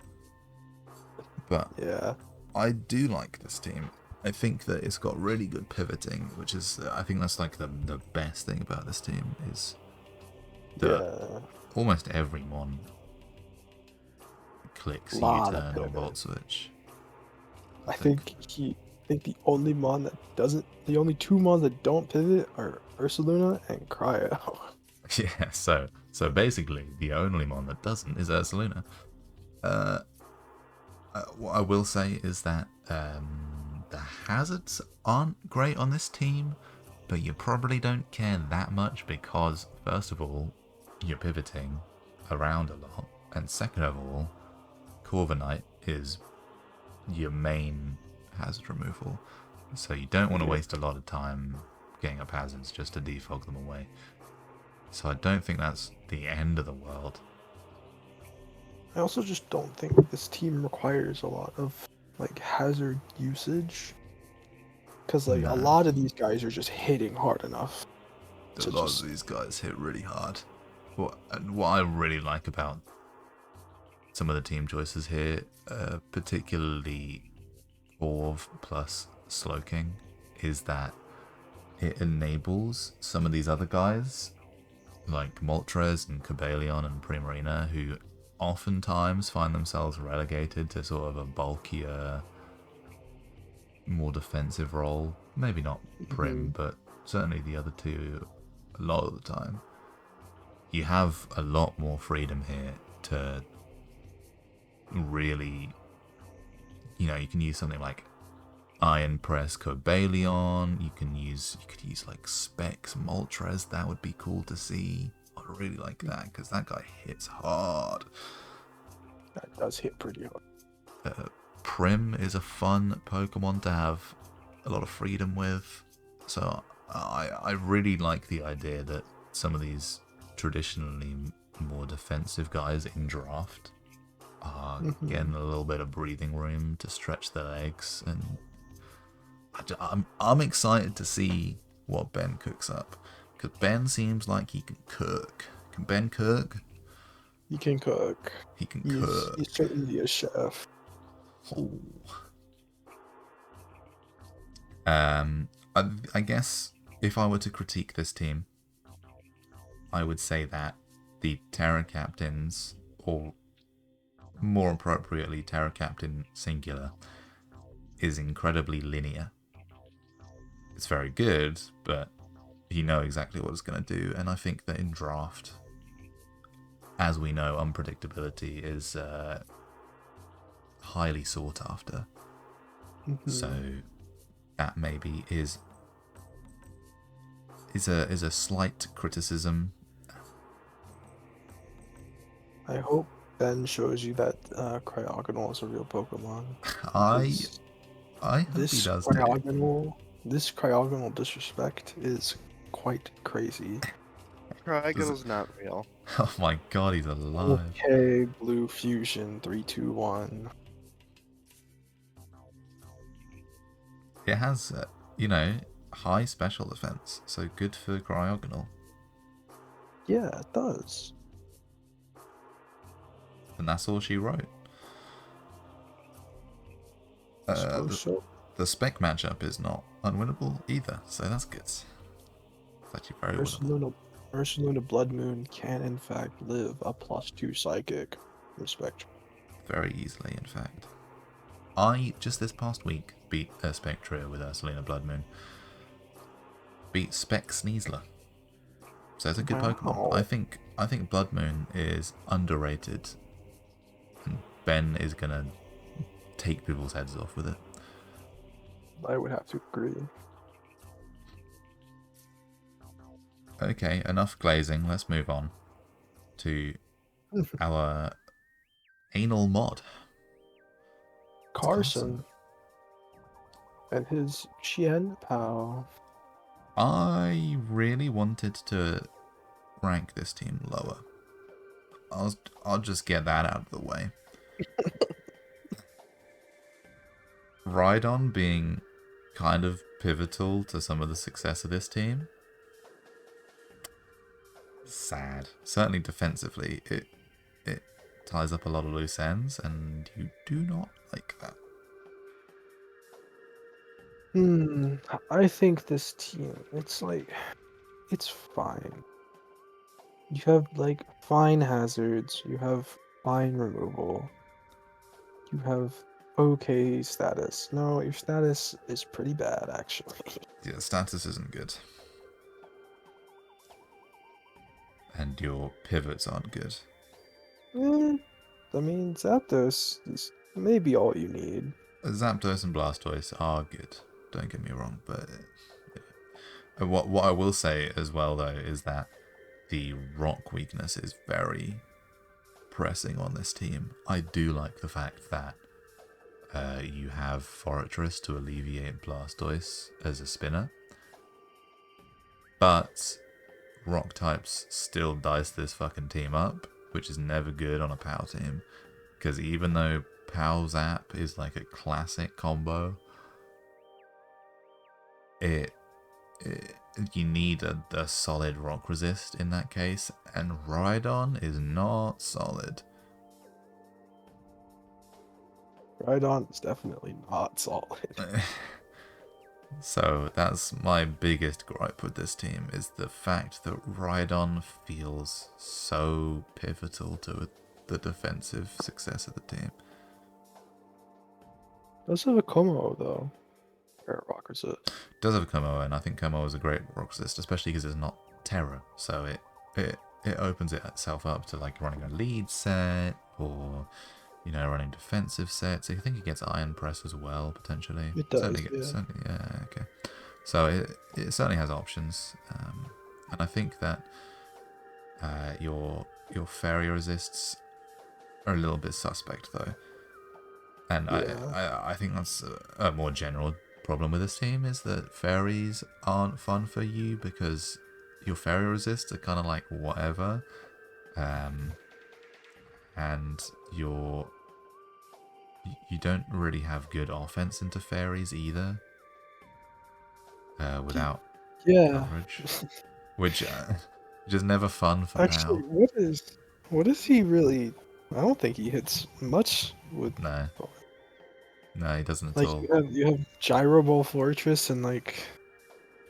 [SPEAKER 2] But
[SPEAKER 3] yeah,
[SPEAKER 2] I do like this team. I think that it's got really good pivoting, which is, I think that's like the best thing about this team is that almost every mon clicks U-turn or Volt Switch.
[SPEAKER 3] I think the only mon that doesn't, the only 2 mons that don't pivot are Ursaluna and Cryo.
[SPEAKER 2] Yeah, so basically the only mon that doesn't is Ursaluna. What I will say is that the hazards aren't great on this team, but you probably don't care that much because, first of all, you're pivoting around a lot, and second of all, Corviknight is your main hazard removal, so you don't want to waste a lot of time getting up hazards just to defog them away. So I don't think that's the end of the world.
[SPEAKER 3] I also just don't think this team requires a lot of like hazard usage, because like a lot of these guys are just hitting hard enough.
[SPEAKER 2] A lot of these guys hit really hard. What I really like about some of the team choices here, particularly Orv plus Slowking, is that it enables some of these other guys like Moltres and Cobalion and Primarina, who oftentimes find themselves relegated to sort of a bulkier, more defensive role. Maybe not Prim, but certainly the other two a lot of the time. You have a lot more freedom here to really, you can use something like Iron Press Cobalion. You could use like Specs Moltres. That would be cool to see. I really like that because that guy hits hard.
[SPEAKER 3] That does hit pretty hard.
[SPEAKER 2] Prim is a fun Pokemon to have a lot of freedom with. So I really like the idea that some of these traditionally more defensive guys in draft are getting a little bit of breathing room to stretch their legs, and I'm excited to see what Ben cooks up, because Ben seems like he can cook. Can Ben cook?
[SPEAKER 3] He can cook.
[SPEAKER 2] He can cook.
[SPEAKER 3] He's certainly a chef.
[SPEAKER 2] Oh. I guess if I were to critique this team, I would say that the Terra Captains, or more appropriately Terra Captain Singular, is incredibly linear. It's very good, but you know exactly what it's going to do, and I think that in draft, as we know, unpredictability is highly sought after. So that maybe is a slight criticism.
[SPEAKER 3] I hope Ben shows you that Cryogonal is a real Pokemon.
[SPEAKER 2] I hope he does too.
[SPEAKER 3] This Cryogonal disrespect is quite crazy.
[SPEAKER 1] Cryogonal's not real.
[SPEAKER 2] Oh my god, he's alive.
[SPEAKER 3] Okay, Bluefusion321.
[SPEAKER 2] It has, high special defense, so good for Cryogonal.
[SPEAKER 3] Yeah, it does.
[SPEAKER 2] And that's all she wrote. The spec matchup is not unwinnable either, so that's good. It's actually very winnable.
[SPEAKER 3] Ursaluna Blood Moon can in fact live a +2 psychic in Spectrum.
[SPEAKER 2] Very easily, in fact. I, just this past week, beat a Spectria with Ursaluna Blood Moon. Beat Spec Sneasler. So it's a good Pokemon. I think Blood Moon is underrated. And Ben is gonna take people's heads off with it.
[SPEAKER 3] I would have to agree.
[SPEAKER 2] Okay, enough glazing. Let's move on to our anal mod.
[SPEAKER 3] Carson and his Chien Pao.
[SPEAKER 2] I really wanted to rank this team lower. I'll just get that out of the way. Rhydon being kind of pivotal to some of the success of this team. Sad. Certainly defensively, it ties up a lot of loose ends, and you do not like that.
[SPEAKER 3] I think this team, it's fine. You have fine hazards, you have fine removal, you have okay status. No, your status is pretty bad actually.
[SPEAKER 2] Yeah, status isn't good. And your pivots aren't good.
[SPEAKER 3] I mean, Zapdos is maybe all you need.
[SPEAKER 2] Zapdos and Blastoise are good, don't get me wrong, but what I will say as well though is that the rock weakness is very pressing on this team. I do like the fact that you have Fortress to alleviate Blastoise as a spinner, but rock types still dice this fucking team up, which is never good on a POW team, because even though POW Zap is like a classic combo, you need a solid rock resist in that case, and Rhydon is not solid.
[SPEAKER 3] Rhydon is definitely not solid.
[SPEAKER 2] So that's my biggest gripe with this team, is the fact that Rhydon feels so pivotal to the defensive success of the team.
[SPEAKER 3] Does have a Como though. Or rock resist.
[SPEAKER 2] It does have a Como, and I think Como is a great rock resist, especially because it's not Terra, so it opens itself up to like running a lead set or running defensive sets. I think it gets Iron Press as well potentially.
[SPEAKER 3] It does,
[SPEAKER 2] Certainly, yeah, okay. So it certainly has options, and I think that your fairy resists are a little bit suspect though, and
[SPEAKER 3] Yeah.
[SPEAKER 2] I think that's a more general problem with this team is that fairies aren't fun for you because your fairy resists are kind of like whatever, and you don't really have good offense into fairies either, without
[SPEAKER 3] Yeah.
[SPEAKER 2] coverage, which is never fun for
[SPEAKER 3] Actually,
[SPEAKER 2] Pal.
[SPEAKER 3] what is he really? I don't think he hits much with.
[SPEAKER 2] No, he doesn't at
[SPEAKER 3] Like
[SPEAKER 2] all.
[SPEAKER 3] you have Gyro Ball Fortress and like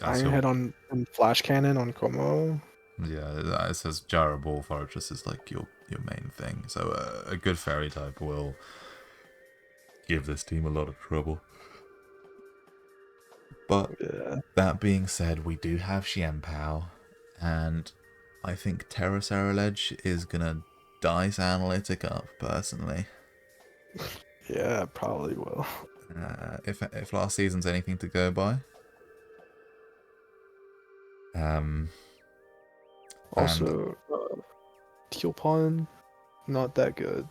[SPEAKER 2] That's
[SPEAKER 3] Iron
[SPEAKER 2] your
[SPEAKER 3] Head on Flash Cannon on Como.
[SPEAKER 2] Yeah, it says Gyro Ball Fortress is like your main thing. So a good fairy type will give this team a lot of trouble. But
[SPEAKER 3] Yeah.
[SPEAKER 2] that being said, we do have Xianpao, and I think Terra Ledge is gonna dice Analytic up personally.
[SPEAKER 3] Yeah, probably will.
[SPEAKER 2] If last season's anything to go by. And
[SPEAKER 3] Also, Teal Pawn, not that good.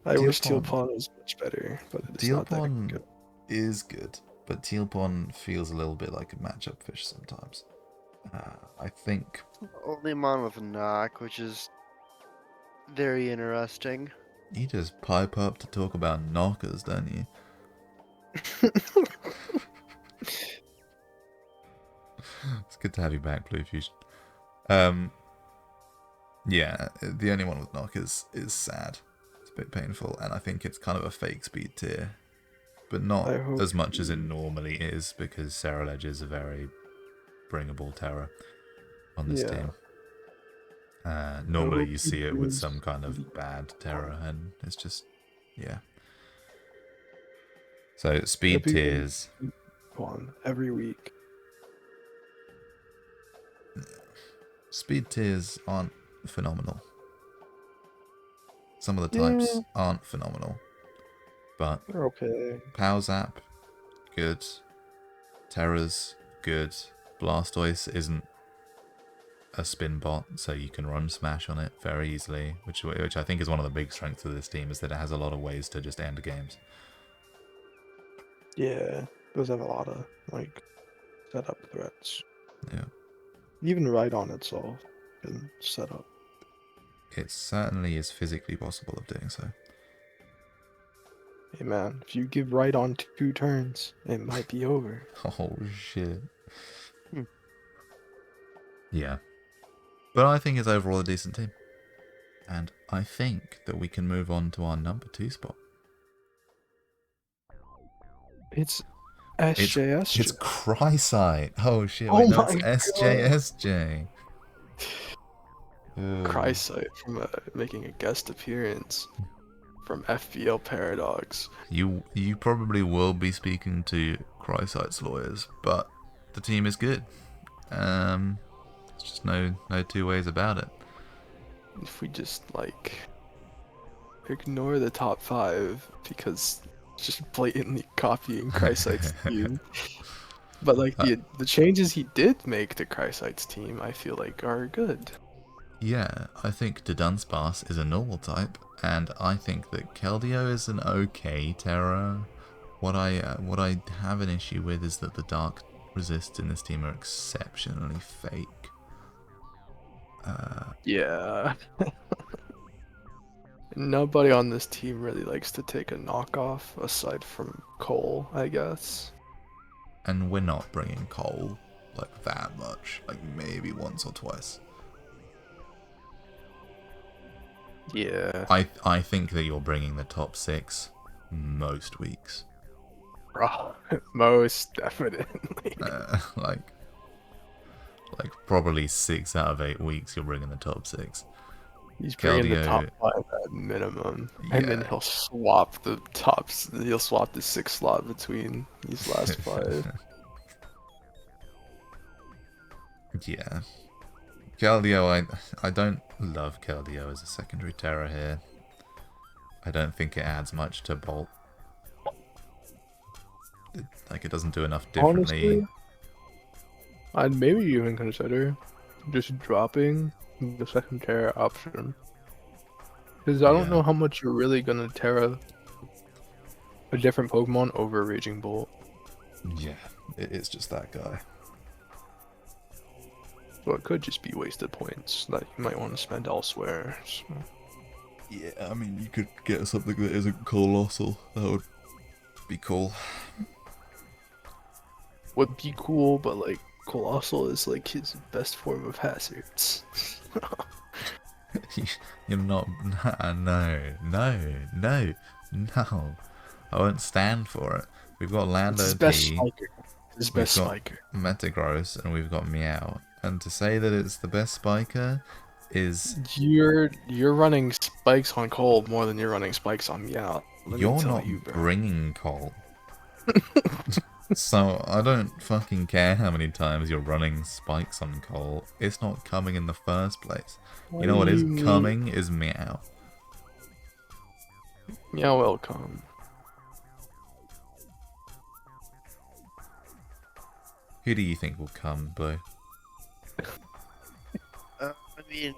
[SPEAKER 3] I wish Teal
[SPEAKER 2] Tealpon
[SPEAKER 3] Pawn was much better, but it's not that
[SPEAKER 2] Tealpon
[SPEAKER 3] good.
[SPEAKER 2] is good, but Tealpon feels a little bit like a matchup fish sometimes. I think
[SPEAKER 1] Only mon with knock, which is very interesting.
[SPEAKER 2] you just pipe up to talk about knockers, don't you? It's good to have you back, Bluefusion. Yeah, the only one with knockers is sad. It's a bit painful, and I think it's kind of a fake speed tier, but not
[SPEAKER 3] I hope
[SPEAKER 2] as much as it normally is because Sarah Ledge is a very bringable terror on this team. Normally you see it with some kind of bad terror, and it's just, yeah. So speed tiers.
[SPEAKER 3] Every week.
[SPEAKER 2] Speed tiers aren't phenomenal. Some of the types aren't phenomenal, but
[SPEAKER 3] They're okay.
[SPEAKER 2] Pow Zap, good. Terror's good. Blastoise isn't a spin bot, so you can run smash on it very easily, which I think is one of the big strengths of this team, is that it has a lot of ways to just end games.
[SPEAKER 3] Yeah, those have a lot of like setup threats.
[SPEAKER 2] Yeah.
[SPEAKER 3] Even right on itself can set up.
[SPEAKER 2] It certainly is physically possible of doing so.
[SPEAKER 3] Hey man, if you give right on 2 turns, it might be over.
[SPEAKER 2] Oh shit. Yeah. But I think it's overall a decent team. And I think that we can move on to our number 2 spot.
[SPEAKER 3] It's SJSJ.
[SPEAKER 2] It's Crysight. Oh shit,
[SPEAKER 3] Oh
[SPEAKER 2] wait, no,
[SPEAKER 3] my
[SPEAKER 2] it's SJSJ.
[SPEAKER 3] Crysight from making a guest appearance from FBL Paradox.
[SPEAKER 2] You probably will be speaking to Crysight's lawyers, but the team is good. There's just no two ways about it.
[SPEAKER 3] If we just like ignore the top 5 because it's just blatantly copying Crysight's team. But like the changes he did make to Crysight's team, I feel like are good.
[SPEAKER 2] Yeah, I think the Dunsparce is a normal type, and I think that Keldeo is an okay terror. What I have an issue with is that the dark resists in this team are exceptionally fake.
[SPEAKER 3] Yeah. Nobody on this team really likes to take a knockoff aside from Cole, I guess.
[SPEAKER 2] And we're not bringing Cole like that much, like maybe once or twice.
[SPEAKER 3] Yeah.
[SPEAKER 2] I think that you're bringing the top 6 most weeks.
[SPEAKER 3] Bro, most definitely.
[SPEAKER 2] like probably 6 out of 8 weeks you'll bring in the top 6.
[SPEAKER 3] He's bringing the top
[SPEAKER 2] Keldeo,
[SPEAKER 3] 5 at minimum, and then
[SPEAKER 2] yeah.
[SPEAKER 3] he'll swap the tops. He'll swap the 6th slot between these last 5.
[SPEAKER 2] Yeah. Keldeo, I don't love Keldeo as a secondary terror here. I don't think it adds much to Bolt. Like, it doesn't do enough differently.
[SPEAKER 3] Honestly, I'd maybe even consider just dropping the second Terra option. Because I don't
[SPEAKER 2] Yeah.
[SPEAKER 3] know how much you're really gonna Terra a different Pokemon over Raging Bolt.
[SPEAKER 2] Yeah, it's just that guy.
[SPEAKER 3] So it could just be wasted points that you might want to spend elsewhere. So.
[SPEAKER 2] Yeah, I mean, you could get something that isn't colossal. That would be cool.
[SPEAKER 3] Would be cool, but like Colossal is like his best form of hazards.
[SPEAKER 2] You're not. No. I won't stand for it. We've got
[SPEAKER 3] It's
[SPEAKER 2] Lando
[SPEAKER 3] his best
[SPEAKER 2] P,
[SPEAKER 3] spiker. His
[SPEAKER 2] we've
[SPEAKER 3] best
[SPEAKER 2] got
[SPEAKER 3] spiker.
[SPEAKER 2] Metagross, and we've got Meow. And to say that it's the best spiker is.
[SPEAKER 3] You're running spikes on Cold more than you're running spikes on Meow. Let me
[SPEAKER 2] You're
[SPEAKER 3] tell
[SPEAKER 2] not
[SPEAKER 3] you, bro.
[SPEAKER 2] bringing Colt. So I don't fucking care how many times you're running spikes on Colt. It's not coming in the first place. You know what is coming is Meow.
[SPEAKER 3] Meow will come.
[SPEAKER 2] Who do you think will come, Blue?
[SPEAKER 1] I mean,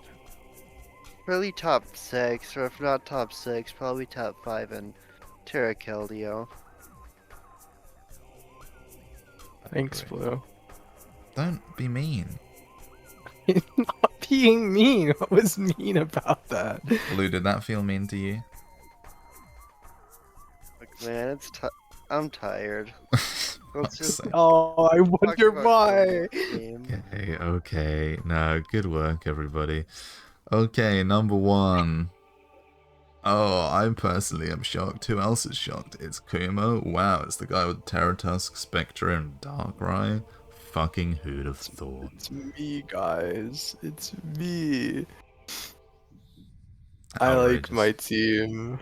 [SPEAKER 1] probably top 6, or if not top 6, probably top 5 in Terra Keldeo.
[SPEAKER 3] Thanks,
[SPEAKER 2] Great.
[SPEAKER 3] Blue.
[SPEAKER 2] Don't be mean.
[SPEAKER 3] Not being mean. What was mean about that?
[SPEAKER 2] Blue, did that feel mean to you?
[SPEAKER 1] Look, man, I'm tired. Let's just
[SPEAKER 2] Same.
[SPEAKER 3] Oh, I
[SPEAKER 1] talk
[SPEAKER 3] wonder
[SPEAKER 1] about
[SPEAKER 3] why.
[SPEAKER 1] game.
[SPEAKER 2] Okay. No, good work, everybody. Okay, number 1. Oh, I personally am shocked. Who else is shocked? It's Kuma. Wow, it's the guy with Terratusk, Spectre, and Darkrai. Fucking who'd have thought?
[SPEAKER 3] It's me, guys. It's me. I like my
[SPEAKER 2] Outrageous.
[SPEAKER 3] team.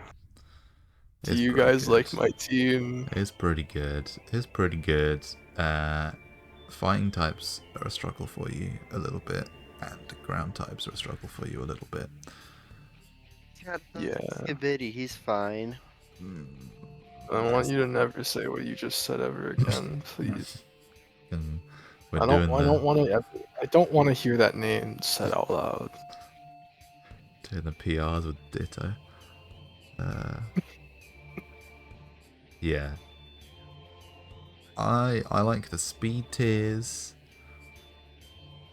[SPEAKER 3] Do
[SPEAKER 2] It's
[SPEAKER 3] you
[SPEAKER 2] pretty
[SPEAKER 3] guys
[SPEAKER 2] good.
[SPEAKER 3] like my team?
[SPEAKER 2] It's pretty good. It's pretty good. Fighting types are a struggle for you a little bit, and ground types are a struggle for you a little bit.
[SPEAKER 3] Yeah.
[SPEAKER 1] Skibidi, he's fine.
[SPEAKER 3] I don't want you to never say what you just said ever again, please.
[SPEAKER 2] And we're
[SPEAKER 3] I don't want to hear that name said out loud.
[SPEAKER 2] doing the PRs with Ditto. Yeah. I like the speed tiers.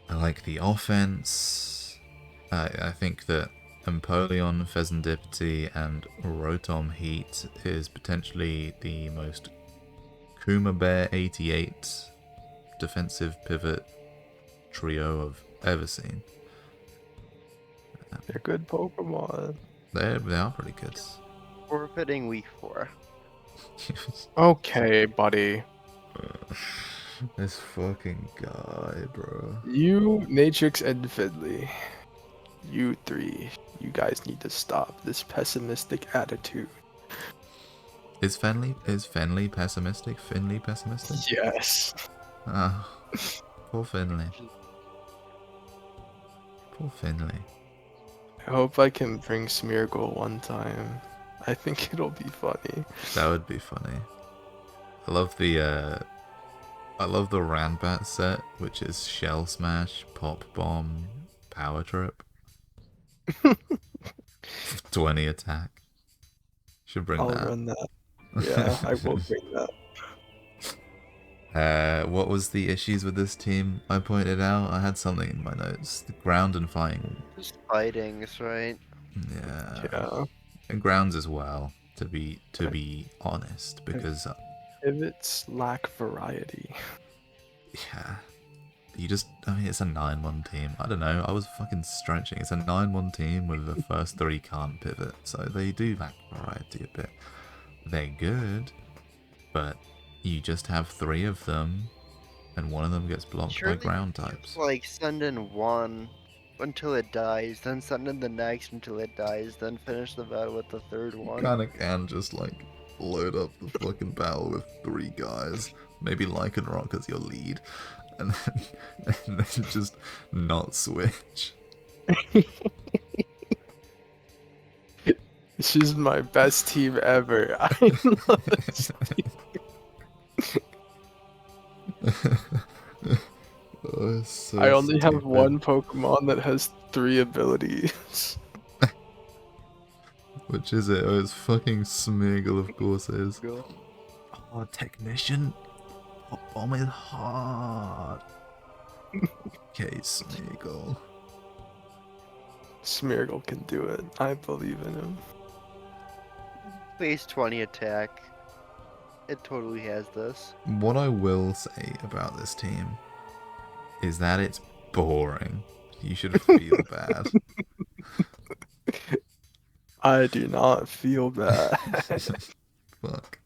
[SPEAKER 2] I like the offense. I think that Empoleon, Pheasantipity, and Rotom Heat is potentially the most Kuma Bear 88 defensive pivot trio I've ever seen.
[SPEAKER 3] They're good Pokemon.
[SPEAKER 2] They are pretty good.
[SPEAKER 1] Forfeiting week 4.
[SPEAKER 3] Okay, buddy.
[SPEAKER 2] This fucking guy, bro.
[SPEAKER 3] You, Matrix, and Fiddly. You 3. You guys need to stop this pessimistic attitude.
[SPEAKER 2] Is Fenley pessimistic? Finley pessimistic?
[SPEAKER 3] Yes.
[SPEAKER 2] Ah, poor Finley. Poor Finley.
[SPEAKER 3] I hope I can bring Smeargle one time. I think it'll be funny.
[SPEAKER 2] That would be funny. I love the Ranbat set, which is Shell Smash, Pop Bomb, Power Trip. 20 attack. Should bring
[SPEAKER 3] I'll
[SPEAKER 2] that.
[SPEAKER 3] run that. Yeah, I will bring that.
[SPEAKER 2] What was the issues with this team I pointed out? I had something in my notes. The ground and fighting.
[SPEAKER 1] Just fightings, right?
[SPEAKER 3] Yeah.
[SPEAKER 2] And grounds as well, to be honest, because
[SPEAKER 3] Pivots lack variety.
[SPEAKER 2] yeah, I mean, it's a 9-1 team. I don't know, I was fucking stretching. It's a 9-1 team with the first 3 can't pivot, so they do lack variety a bit. They're good, but you just have 3 of them, and one of them gets blocked by
[SPEAKER 1] Surely
[SPEAKER 2] ground
[SPEAKER 1] you
[SPEAKER 2] types.
[SPEAKER 1] just, like, send in one until it dies, then send in the next until it dies, then finish the battle with the third
[SPEAKER 2] You
[SPEAKER 1] one.
[SPEAKER 2] kinda can just, like, load up the fucking battle with 3 guys, maybe Lycanroc as your lead, and then, and then just not switch.
[SPEAKER 3] This is my best team ever. I love this team.
[SPEAKER 2] Oh, it's so
[SPEAKER 3] I only have
[SPEAKER 2] stupid.
[SPEAKER 3] one Pokemon that has 3 abilities.
[SPEAKER 2] Which is it? Oh, it's fucking Smeargle, of course it is.
[SPEAKER 1] Go.
[SPEAKER 2] Oh, Technician. Hot Bomb is hard. Okay, Smeargle.
[SPEAKER 3] Smeargle can do it. I believe in him.
[SPEAKER 1] Base 20 attack. It totally has this.
[SPEAKER 2] What I will say about this team is that it's boring. You should feel bad.
[SPEAKER 3] I do not feel bad.
[SPEAKER 2] Fuck.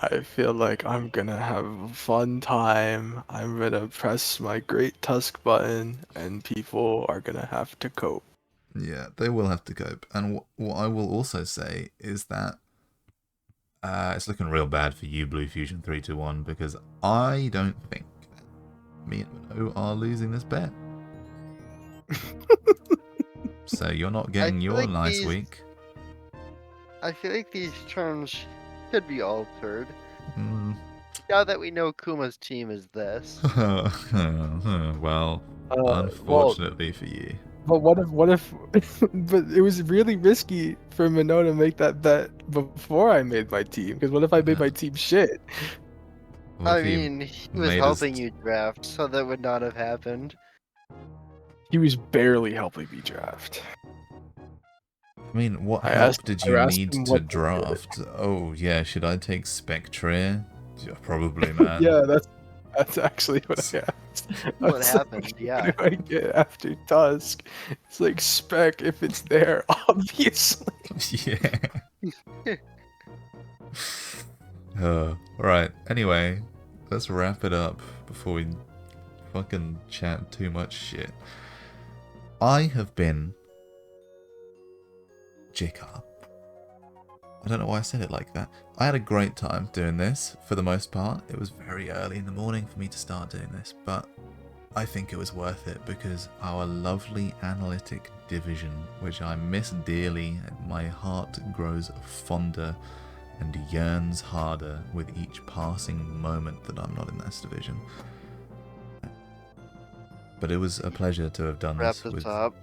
[SPEAKER 3] I feel like I'm gonna have a fun time. I'm gonna press my Great Tusk button, and people are gonna have to cope.
[SPEAKER 2] Yeah, they will have to cope. And what I will also say is that it's looking real bad for you, Bluefusion321, because I don't think that me and Minnow are losing this bet. So you're not getting
[SPEAKER 1] feel
[SPEAKER 2] your
[SPEAKER 1] like
[SPEAKER 2] nice
[SPEAKER 1] these-
[SPEAKER 2] week.
[SPEAKER 1] I feel like these terms should be altered.
[SPEAKER 2] Mm.
[SPEAKER 1] Now that we know Kuma's team is this.
[SPEAKER 2] Well,
[SPEAKER 3] Well,
[SPEAKER 2] unfortunately for you.
[SPEAKER 3] but what if, but it was really risky for Minot to make that bet before I made my team, because what if I made my team shit?
[SPEAKER 2] What
[SPEAKER 1] I
[SPEAKER 2] if you
[SPEAKER 1] mean, he was
[SPEAKER 2] made us-
[SPEAKER 1] helping you draft, so that would not have happened.
[SPEAKER 3] He was barely helping me draft.
[SPEAKER 2] I mean, what
[SPEAKER 3] I
[SPEAKER 2] help
[SPEAKER 3] asked-
[SPEAKER 2] did
[SPEAKER 3] I
[SPEAKER 2] you
[SPEAKER 3] asked
[SPEAKER 2] need
[SPEAKER 3] him
[SPEAKER 2] to
[SPEAKER 3] what to do.
[SPEAKER 2] draft? Oh, yeah, should I take Spectre? Yeah, probably, man.
[SPEAKER 3] Yeah, that's actually what I asked. I
[SPEAKER 1] What
[SPEAKER 3] was
[SPEAKER 1] happened,
[SPEAKER 3] like,
[SPEAKER 1] yeah.
[SPEAKER 3] What do I get after Tusk? It's like Spec if it's there, obviously.
[SPEAKER 2] Yeah. Right, anyway, let's wrap it up before we fucking chat too much shit. I have been Jichar. I don't know why I said it like that. I had a great time doing this, for the most part. It was very early in the morning for me to start doing this, but I think it was worth it because our lovely Analytic division, which I miss dearly, my heart grows fonder and yearns harder with each passing moment that I'm not in this division. But it was a pleasure to have done
[SPEAKER 1] Wrap
[SPEAKER 2] this
[SPEAKER 1] this up.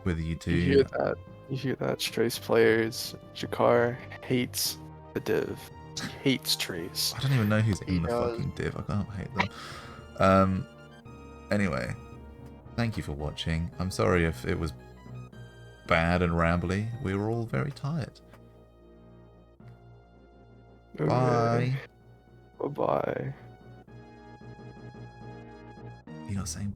[SPEAKER 2] with you two.
[SPEAKER 3] You hear that? You hear that, Trace players? Jichar hates the div. He hates Trace.
[SPEAKER 2] I don't even know who's
[SPEAKER 1] He
[SPEAKER 2] in the
[SPEAKER 1] knows.
[SPEAKER 2] fucking div. I can't hate them. Anyway, thank you for watching. I'm sorry if it was bad and rambly. We were all very tired. Bye.
[SPEAKER 3] Bye-bye.
[SPEAKER 2] You're not saying